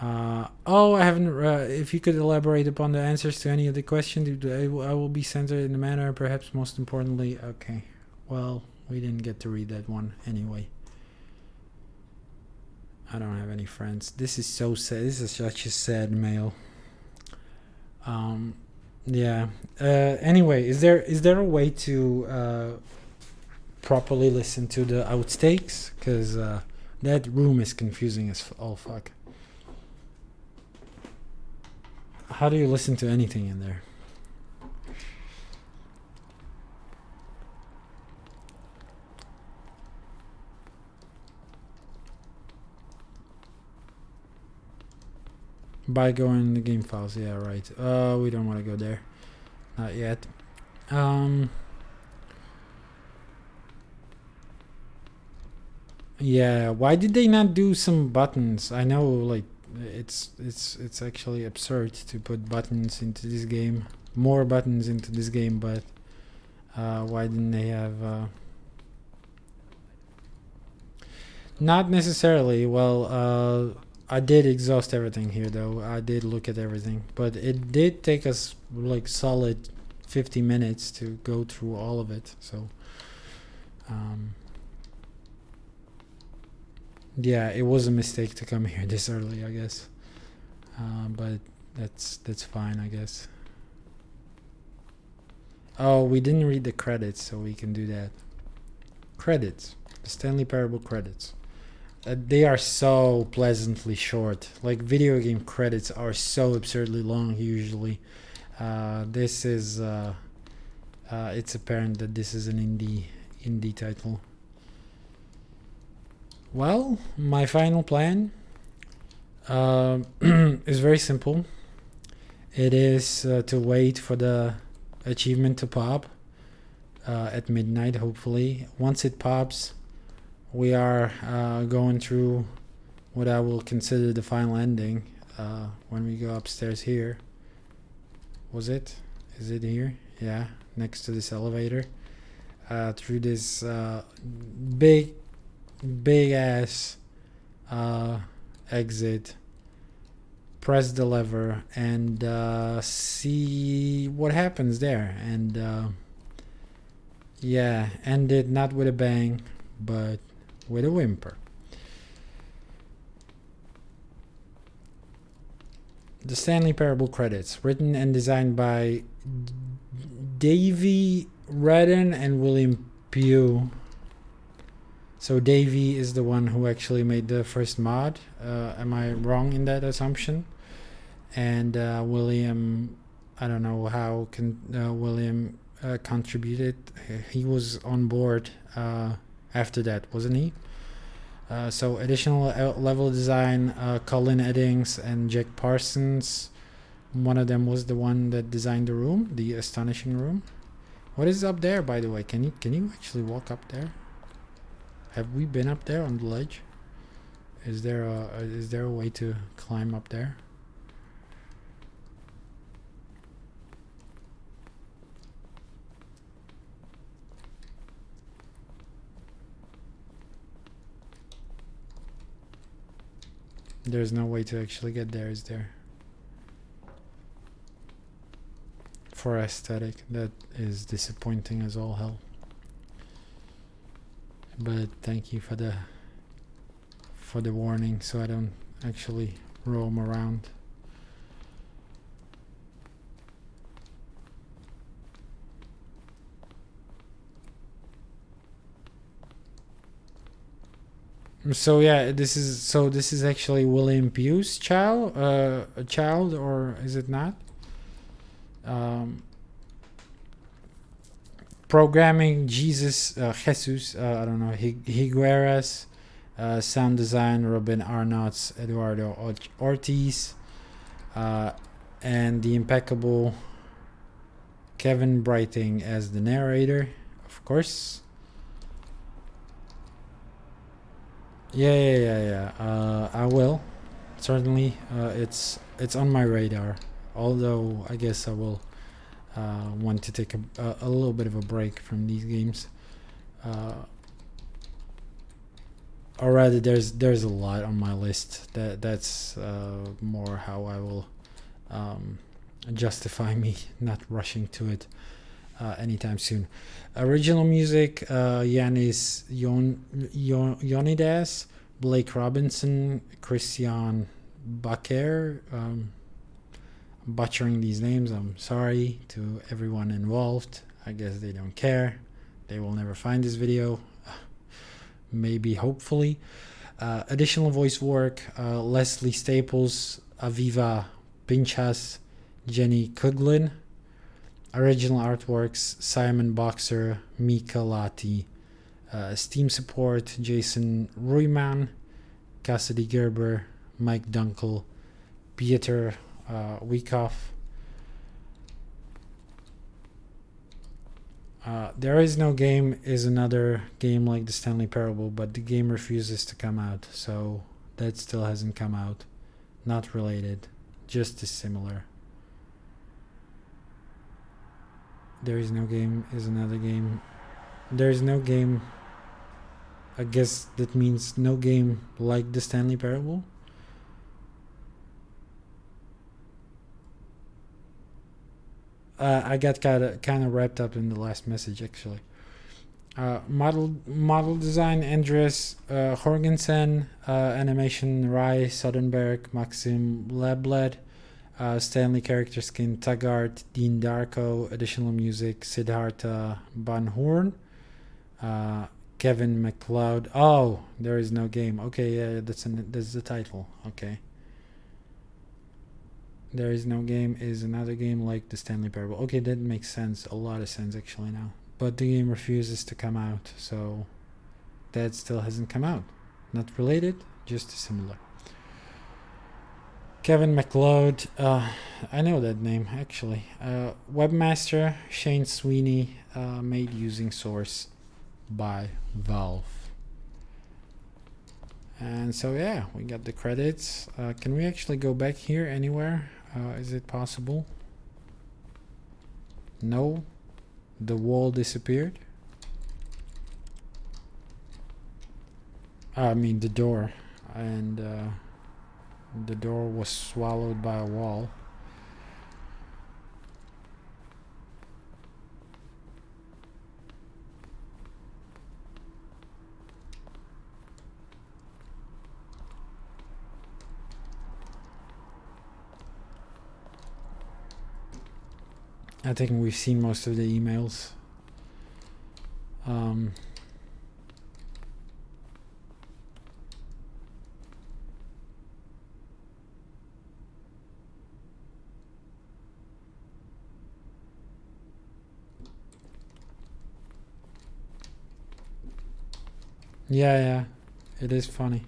Oh, I haven't. If you could elaborate upon the answers to any of the questions, I will be centered in the manner, perhaps most importantly. Okay. Well, we didn't get to read that one anyway. I don't have any friends. This is so sad. This is such a sad mail. Yeah. Anyway, is there a way to properly listen to the outtakes? Because that room is confusing as all fuck. How do you listen to anything in there? By going in the game files, yeah, right. We don't want to go there. Not yet. Yeah, why did they not do some buttons? I know, like, it's actually absurd to put buttons into this game, more buttons into this game, but why didn't they have? Not necessarily. Well, I did exhaust everything here, though. I did look at everything, but it did take us like solid 50 minutes to go through all of it. So, yeah, it was a mistake to come here this early, I guess. But that's fine, I guess. Oh, we didn't read the credits, so we can do that. Credits, the Stanley Parable credits. They are so pleasantly short. Like video game credits are so absurdly long usually. This is it's apparent that this is an indie title. Well, my final plan is very simple. It is to wait for the achievement to pop at midnight, hopefully. Once it pops, we are going through what I will consider the final ending when we go upstairs here. Was it? Is it here? Yeah, next to this elevator. Through this big ass exit. Press the lever and see what happens there. And yeah, end it not with a bang, but with a whimper. The Stanley Parable credits, written and designed by Davey Redden and William Pugh. So Davey is the one who actually made the first mod. Am I wrong in that assumption? And William, I don't know how William contributed. He was on board after that, wasn't he? So additional level design, Colin Eddings and Jack Parsons. One of them was the one that designed the room, the astonishing room. What is up there, by the way? Can you actually walk up there? Have we been up there on the ledge? Is there a way to climb up there? There's no way to actually get there, is there? For aesthetic, that is disappointing as all hell. But thank you for the warning, so I don't actually roam around. So yeah, this is actually William Pugh's child, or is it not? Programming Jesus, I don't know, Higueras, sound design Robin Arnott's, Eduardo Ortiz, and the impeccable Kevin Brighting as the narrator, of course. Yeah. I will certainly. It's on my radar. Although I guess I will want to take a little bit of a break from these games. Or rather, there's a lot on my list. That's more how I will justify me not rushing to it anytime soon. Original music: Yanis Yonidas, Blake Robinson, Christian Baker. Butchering these names, I'm sorry to everyone involved. I guess they don't care. They will never find this video. Maybe, hopefully. Additional voice work: Leslie Staples, Aviva Pinchas, Jenny Kuglin. Original artworks: Simon Boxer, Mika Lati. Steam support: Jason Ruiman, Cassidy Gerber, Mike Dunkel, Pieter Wyckoff. There Is No Game is another game like the Stanley Parable, but the game refuses to come out, so that still hasn't come out. Not related, just as similar. There Is No Game is another game. There is no game. I guess that means no game like the Stanley Parable. I got kind of wrapped up in the last message, actually. Model design: Andres Jorgensen, animation: Rai Soderberg, Maxim Lebled, Stanley character skin: Taggart, Dean Darko, additional music: Siddhartha Banhorn, Kevin MacLeod. Oh, There Is No Game. Okay, yeah, that's the title. Okay. There Is No Game is another game like the Stanley Parable. Okay, that makes sense. A lot of sense, actually, now. But the game refuses to come out, so that still hasn't come out. Not related, just similar. Kevin MacLeod, I know that name, actually. Webmaster: Shane Sweeney, made using Source by Valve. And so yeah, we got the credits. Can we actually go back here anywhere? Is it possible? No, the wall disappeared. I mean the door, and the door was swallowed by a wall. I think we've seen most of the emails. Yeah, it is funny.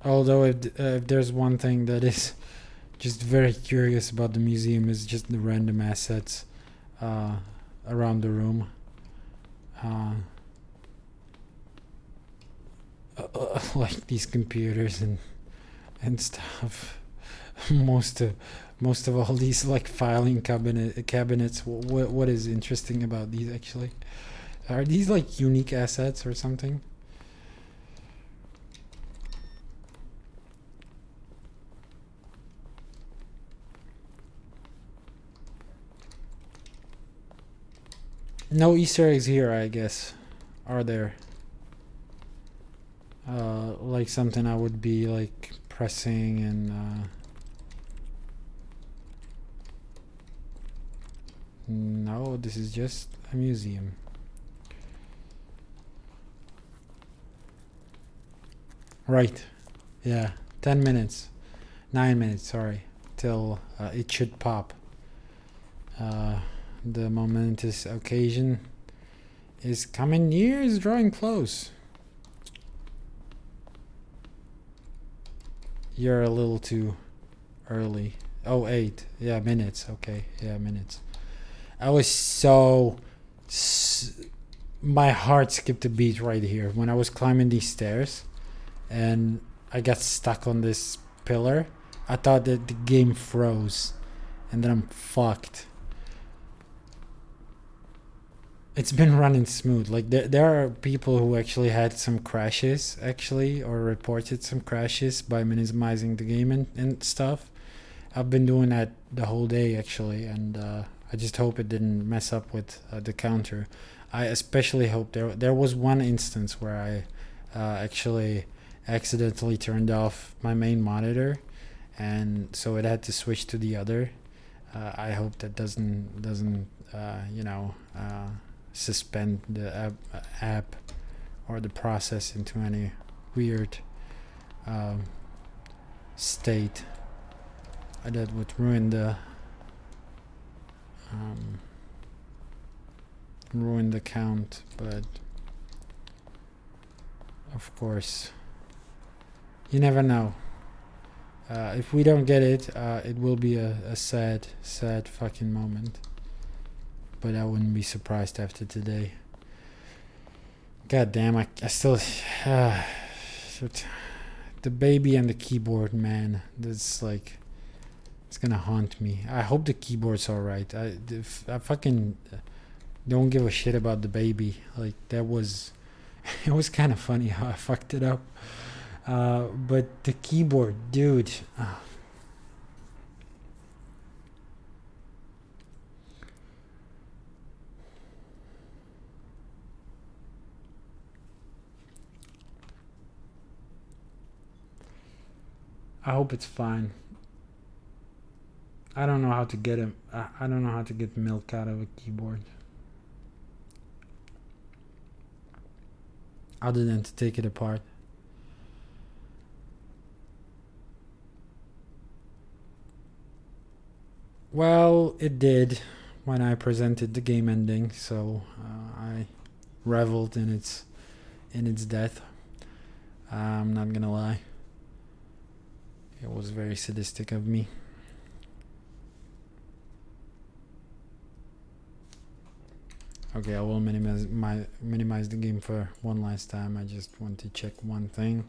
Although if there's one thing that is just very curious about the museum is just the random assets around the room. Like these computers and stuff. most of all these like filing cabinets. What is interesting about these actually? Are these like unique assets or something? No Easter eggs here, I guess. Are there? Like something I would be like pressing and no, this is just a museum. Right. Yeah. 10 minutes. 9 minutes, sorry. Till it should pop. The momentous occasion is coming near, is drawing close. You're a little too early. Oh, 8. Yeah, minutes. Okay. Yeah, minutes. I was my heart skipped a beat right here when I was climbing these stairs and I got stuck on this pillar. I thought that the game froze and then I'm fucked. It's been running smooth. Like there are people who actually had some crashes or reported some crashes by minimizing the game and stuff. I've been doing that the whole day actually, and I just hope it didn't mess up with the counter. I especially hope there was one instance where I actually accidentally turned off my main monitor, and so it had to switch to the other. I hope that doesn't suspend the app or the process into any weird state that would ruin the count. But of course you never know. If we don't get it, it will be a sad fucking moment. But I wouldn't be surprised after today. God damn, I still... the baby and the keyboard, man. That's like... It's gonna haunt me. I hope the keyboard's alright. I fucking don't give a shit about the baby. Like, that was... It was kind of funny how I fucked it up. But the keyboard, dude... I hope it's fine. I don't know how to get him. I don't know how to get milk out of a keyboard. Other than to take it apart. Well, it did when I presented the game ending, so I reveled in its death. I'm not gonna lie. It was very sadistic of me. Okay, I will minimize the game for one last time. I just want to check one thing.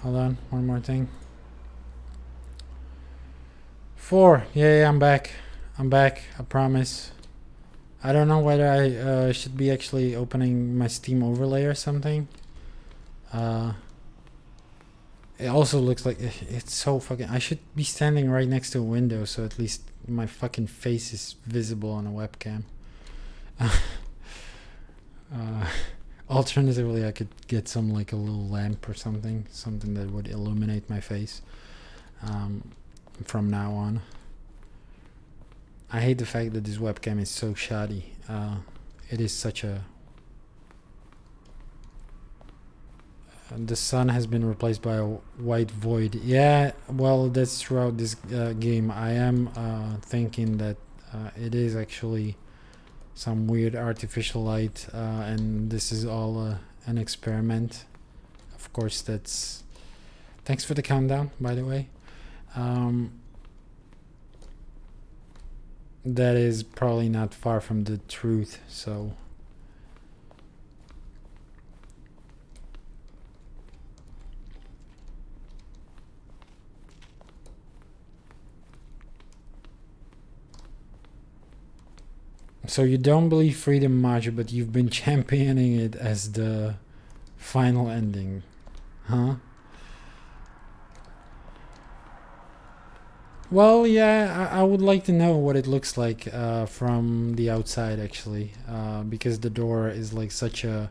hold on, one more thing. 4. Yeah, I'm back. I promise. I don't know whether I should be actually opening my Steam overlay or something. It also looks like it's so fucking... I should be standing right next to a window, so at least my fucking face is visible on a webcam. Alternatively, I could get some like a little lamp or something that would illuminate my face from now on. I hate the fact that this webcam is so shoddy. It is such a... the sun has been replaced by a white void. Yeah, well, that's throughout this game. I am thinking that it is actually some weird artificial light, and this is all an experiment. Of course, that's... Thanks for the countdown, by the way. That is probably not far from the truth, so... So you don't believe freedom much, but you've been championing it as the final ending, huh? Well, yeah, I would like to know what it looks like from the outside, actually, because the door is like such a...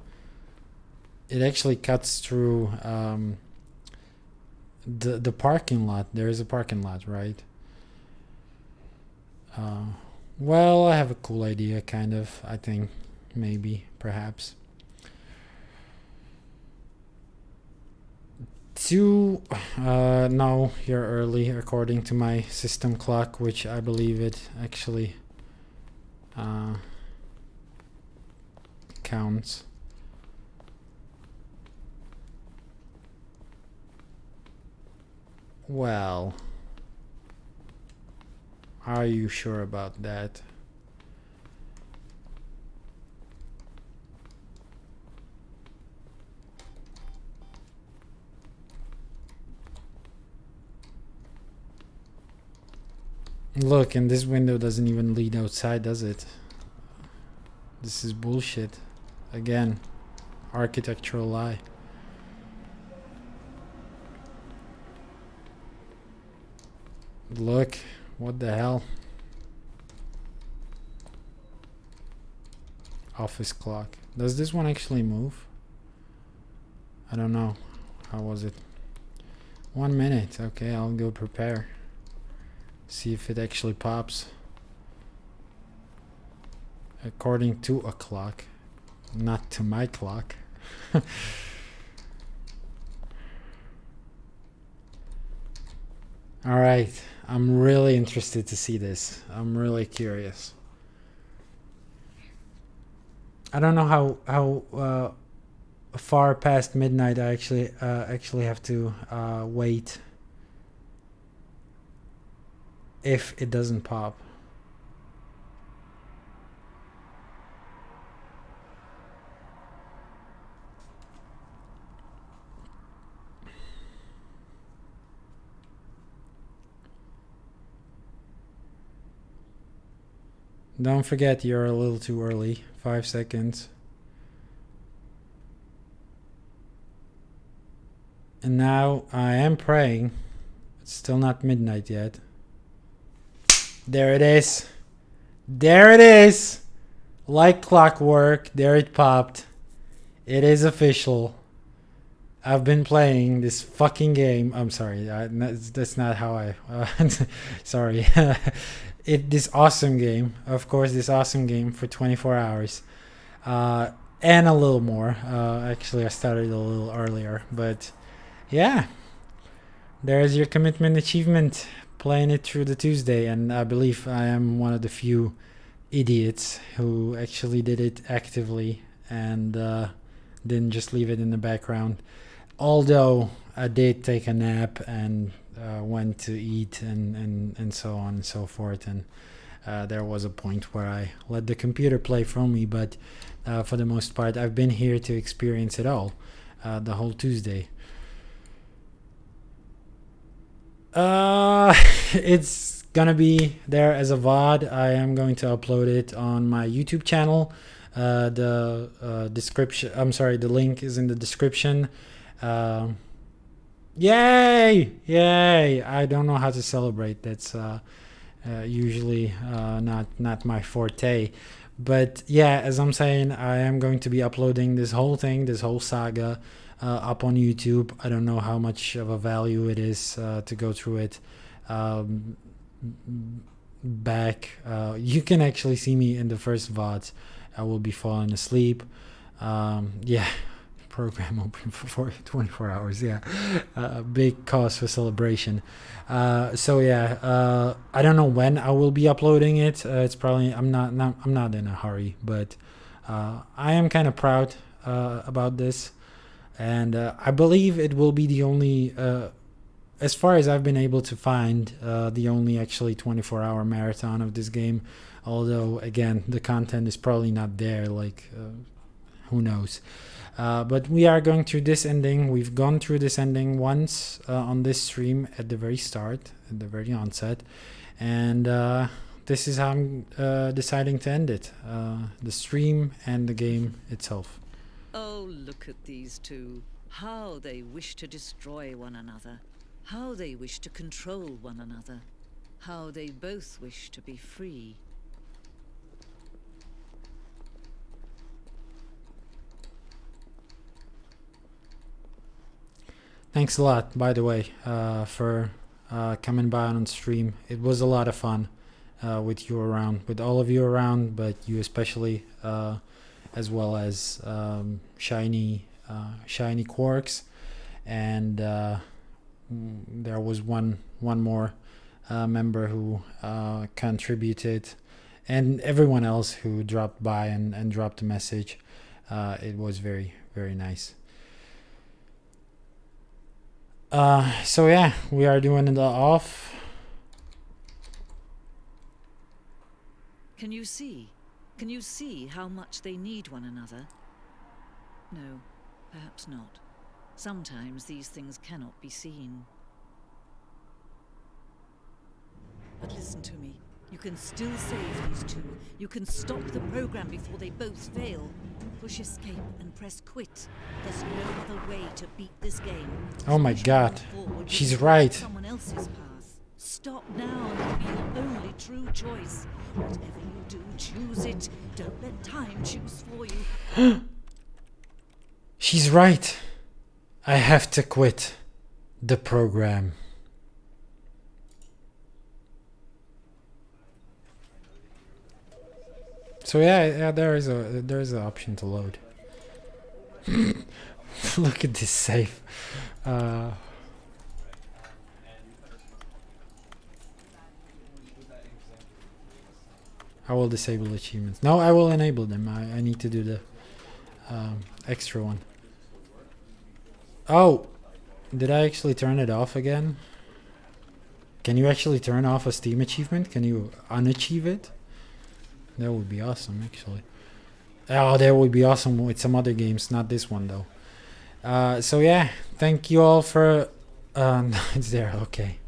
It actually cuts through the parking lot. There is a parking lot, right? Well, I have a cool idea, kind of, I think. Maybe, perhaps. 2... no, you're early, according to my system clock, which I believe it actually counts. Well... Are you sure about that? Look, and this window doesn't even lead outside, does it? This is bullshit. Again, architectural lie. Look. What the hell? Office clock. Does this one actually move? I don't know. How was it? 1 minute. Okay, I'll go prepare. See if it actually pops. According to a clock. Not to my clock. Alright. I'm really interested to see this. I'm really curious. I don't know how far past midnight I actually have to wait if it doesn't pop. Don't forget, you're a little too early. 5 seconds. And now I am praying. It's still not midnight yet. There it is. There it is. Like clockwork. There it popped. It is official. I've been playing this fucking game. I'm sorry. That's not how I... sorry. This awesome game, of course, this awesome game for 24 hours, and a little more. Actually, I started a little earlier, but yeah, there's your commitment achievement, playing it through the Tuesday, and I believe I am one of the few idiots who actually did it actively and didn't just leave it in the background. Although I did take a nap and went to eat and so on and so forth, and there was a point where I let the computer play for me, but for the most part I've been here to experience it all, the whole Tuesday. It's gonna be there as a VOD. I am going to upload it on my YouTube channel. The description. I'm sorry. The link is in the description. Yay! Yay! I don't know how to celebrate. That's usually not my forte. But yeah, as I'm saying, I am going to be uploading this whole thing, this whole saga, up on YouTube. I don't know how much of a value it is to go through it. Back, you can actually see me in the first VODs. I will be falling asleep. Yeah, program open for 24 hours. Yeah, big cause for celebration. So yeah, I don't know when I will be uploading it. It's probably I'm not in a hurry, but I am kind of proud about this, and I believe it will be the only, as far as I've been able to find, the only actually 24-hour marathon of this game. Although again, the content is probably not there. Like, who knows? But we are going through this ending. We've gone through this ending once on this stream at the very start, at the very onset. And this is how I'm deciding to end it. The stream and the game itself. Oh, look at these two. How they wish to destroy one another. How they wish to control one another. How they both wish to be free. Thanks a lot, by the way, for coming by on stream. It was a lot of fun with you around, with all of you around, but you especially, as well as shiny Quarks, and there was one more member who contributed, and everyone else who dropped by and dropped a message. It was very, very nice. So yeah, we are doing it off. Can you see? Can you see how much they need one another? No, perhaps not. Sometimes these things cannot be seen. But listen to me. You can still save these two. You can stop the program before they both fail. Push escape and press quit. There's no other way to beat this game. Oh my god. She's right. Someone else's path. Stop now and it'll be your only true choice. Whatever you do, choose it. Don't let time choose for you. She's right. I have to quit the program. So yeah, there is an option to load. Look at this save. I will disable achievements. No, I will enable them. I need to do the extra one. Oh, did I actually turn it off again? Can you actually turn off a Steam achievement? Can you unachieve it? That would be awesome, actually. Oh, that would be awesome with some other games, not this one though. So yeah, thank you all for. It's there, okay.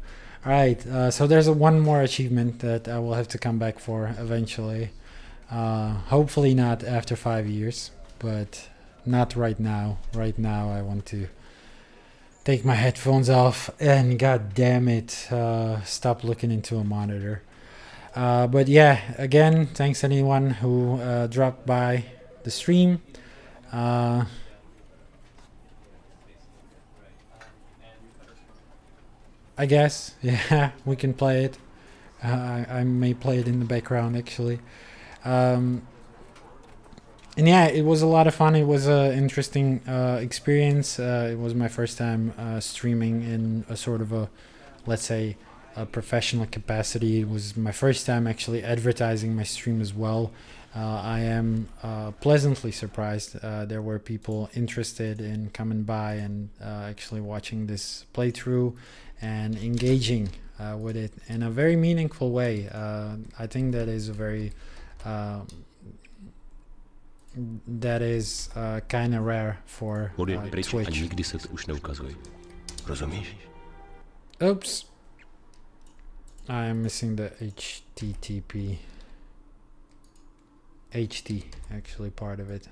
All right. So there's one more achievement that I will have to come back for eventually. Hopefully not after 5 years, but not right now. Right now, I want to take my headphones off and god damn it, stop looking into a monitor. But yeah, again, thanks anyone who dropped by the stream. I guess, yeah, we can play it. I may play it in the background actually. And yeah, it was a lot of fun. It was an interesting experience. It was my first time streaming in a sort of a, let's say, a professional capacity. It was my first time actually advertising my stream as well. I am pleasantly surprised. There were people interested in coming by and actually watching this playthrough and engaging with it in a very meaningful way. I think that is a very that is kind of rare for Twitch. Nikdy se to už neukazuje. Rozumíš? Oops. I am missing the HTTP. HT, actually, part of it.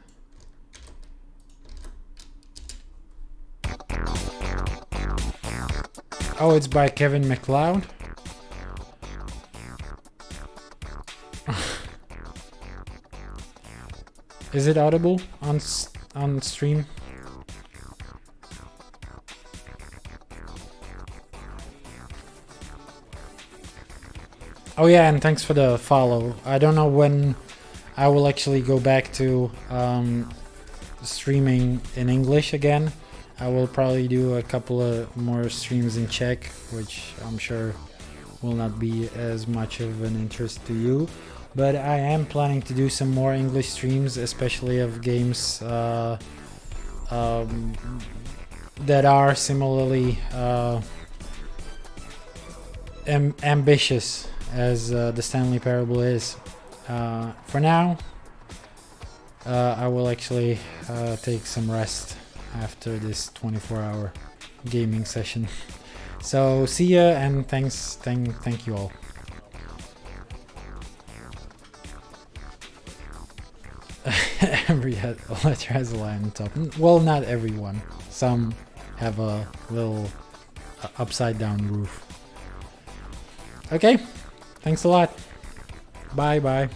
Oh, it's by Kevin MacLeod. Is it audible on stream? Oh yeah, and thanks for the follow. I don't know when I will actually go back to streaming in English again. I will probably do a couple of more streams in Czech, which I'm sure will not be as much of an interest to you. But I am planning to do some more English streams, especially of games that are similarly ambitious as the Stanley Parable is. For now, I will actually take some rest after this 24-hour gaming session. So see ya, and thank you all. Every letter has a line on top. Well, not everyone. Some have a little upside down roof. Okay, thanks a lot. Bye.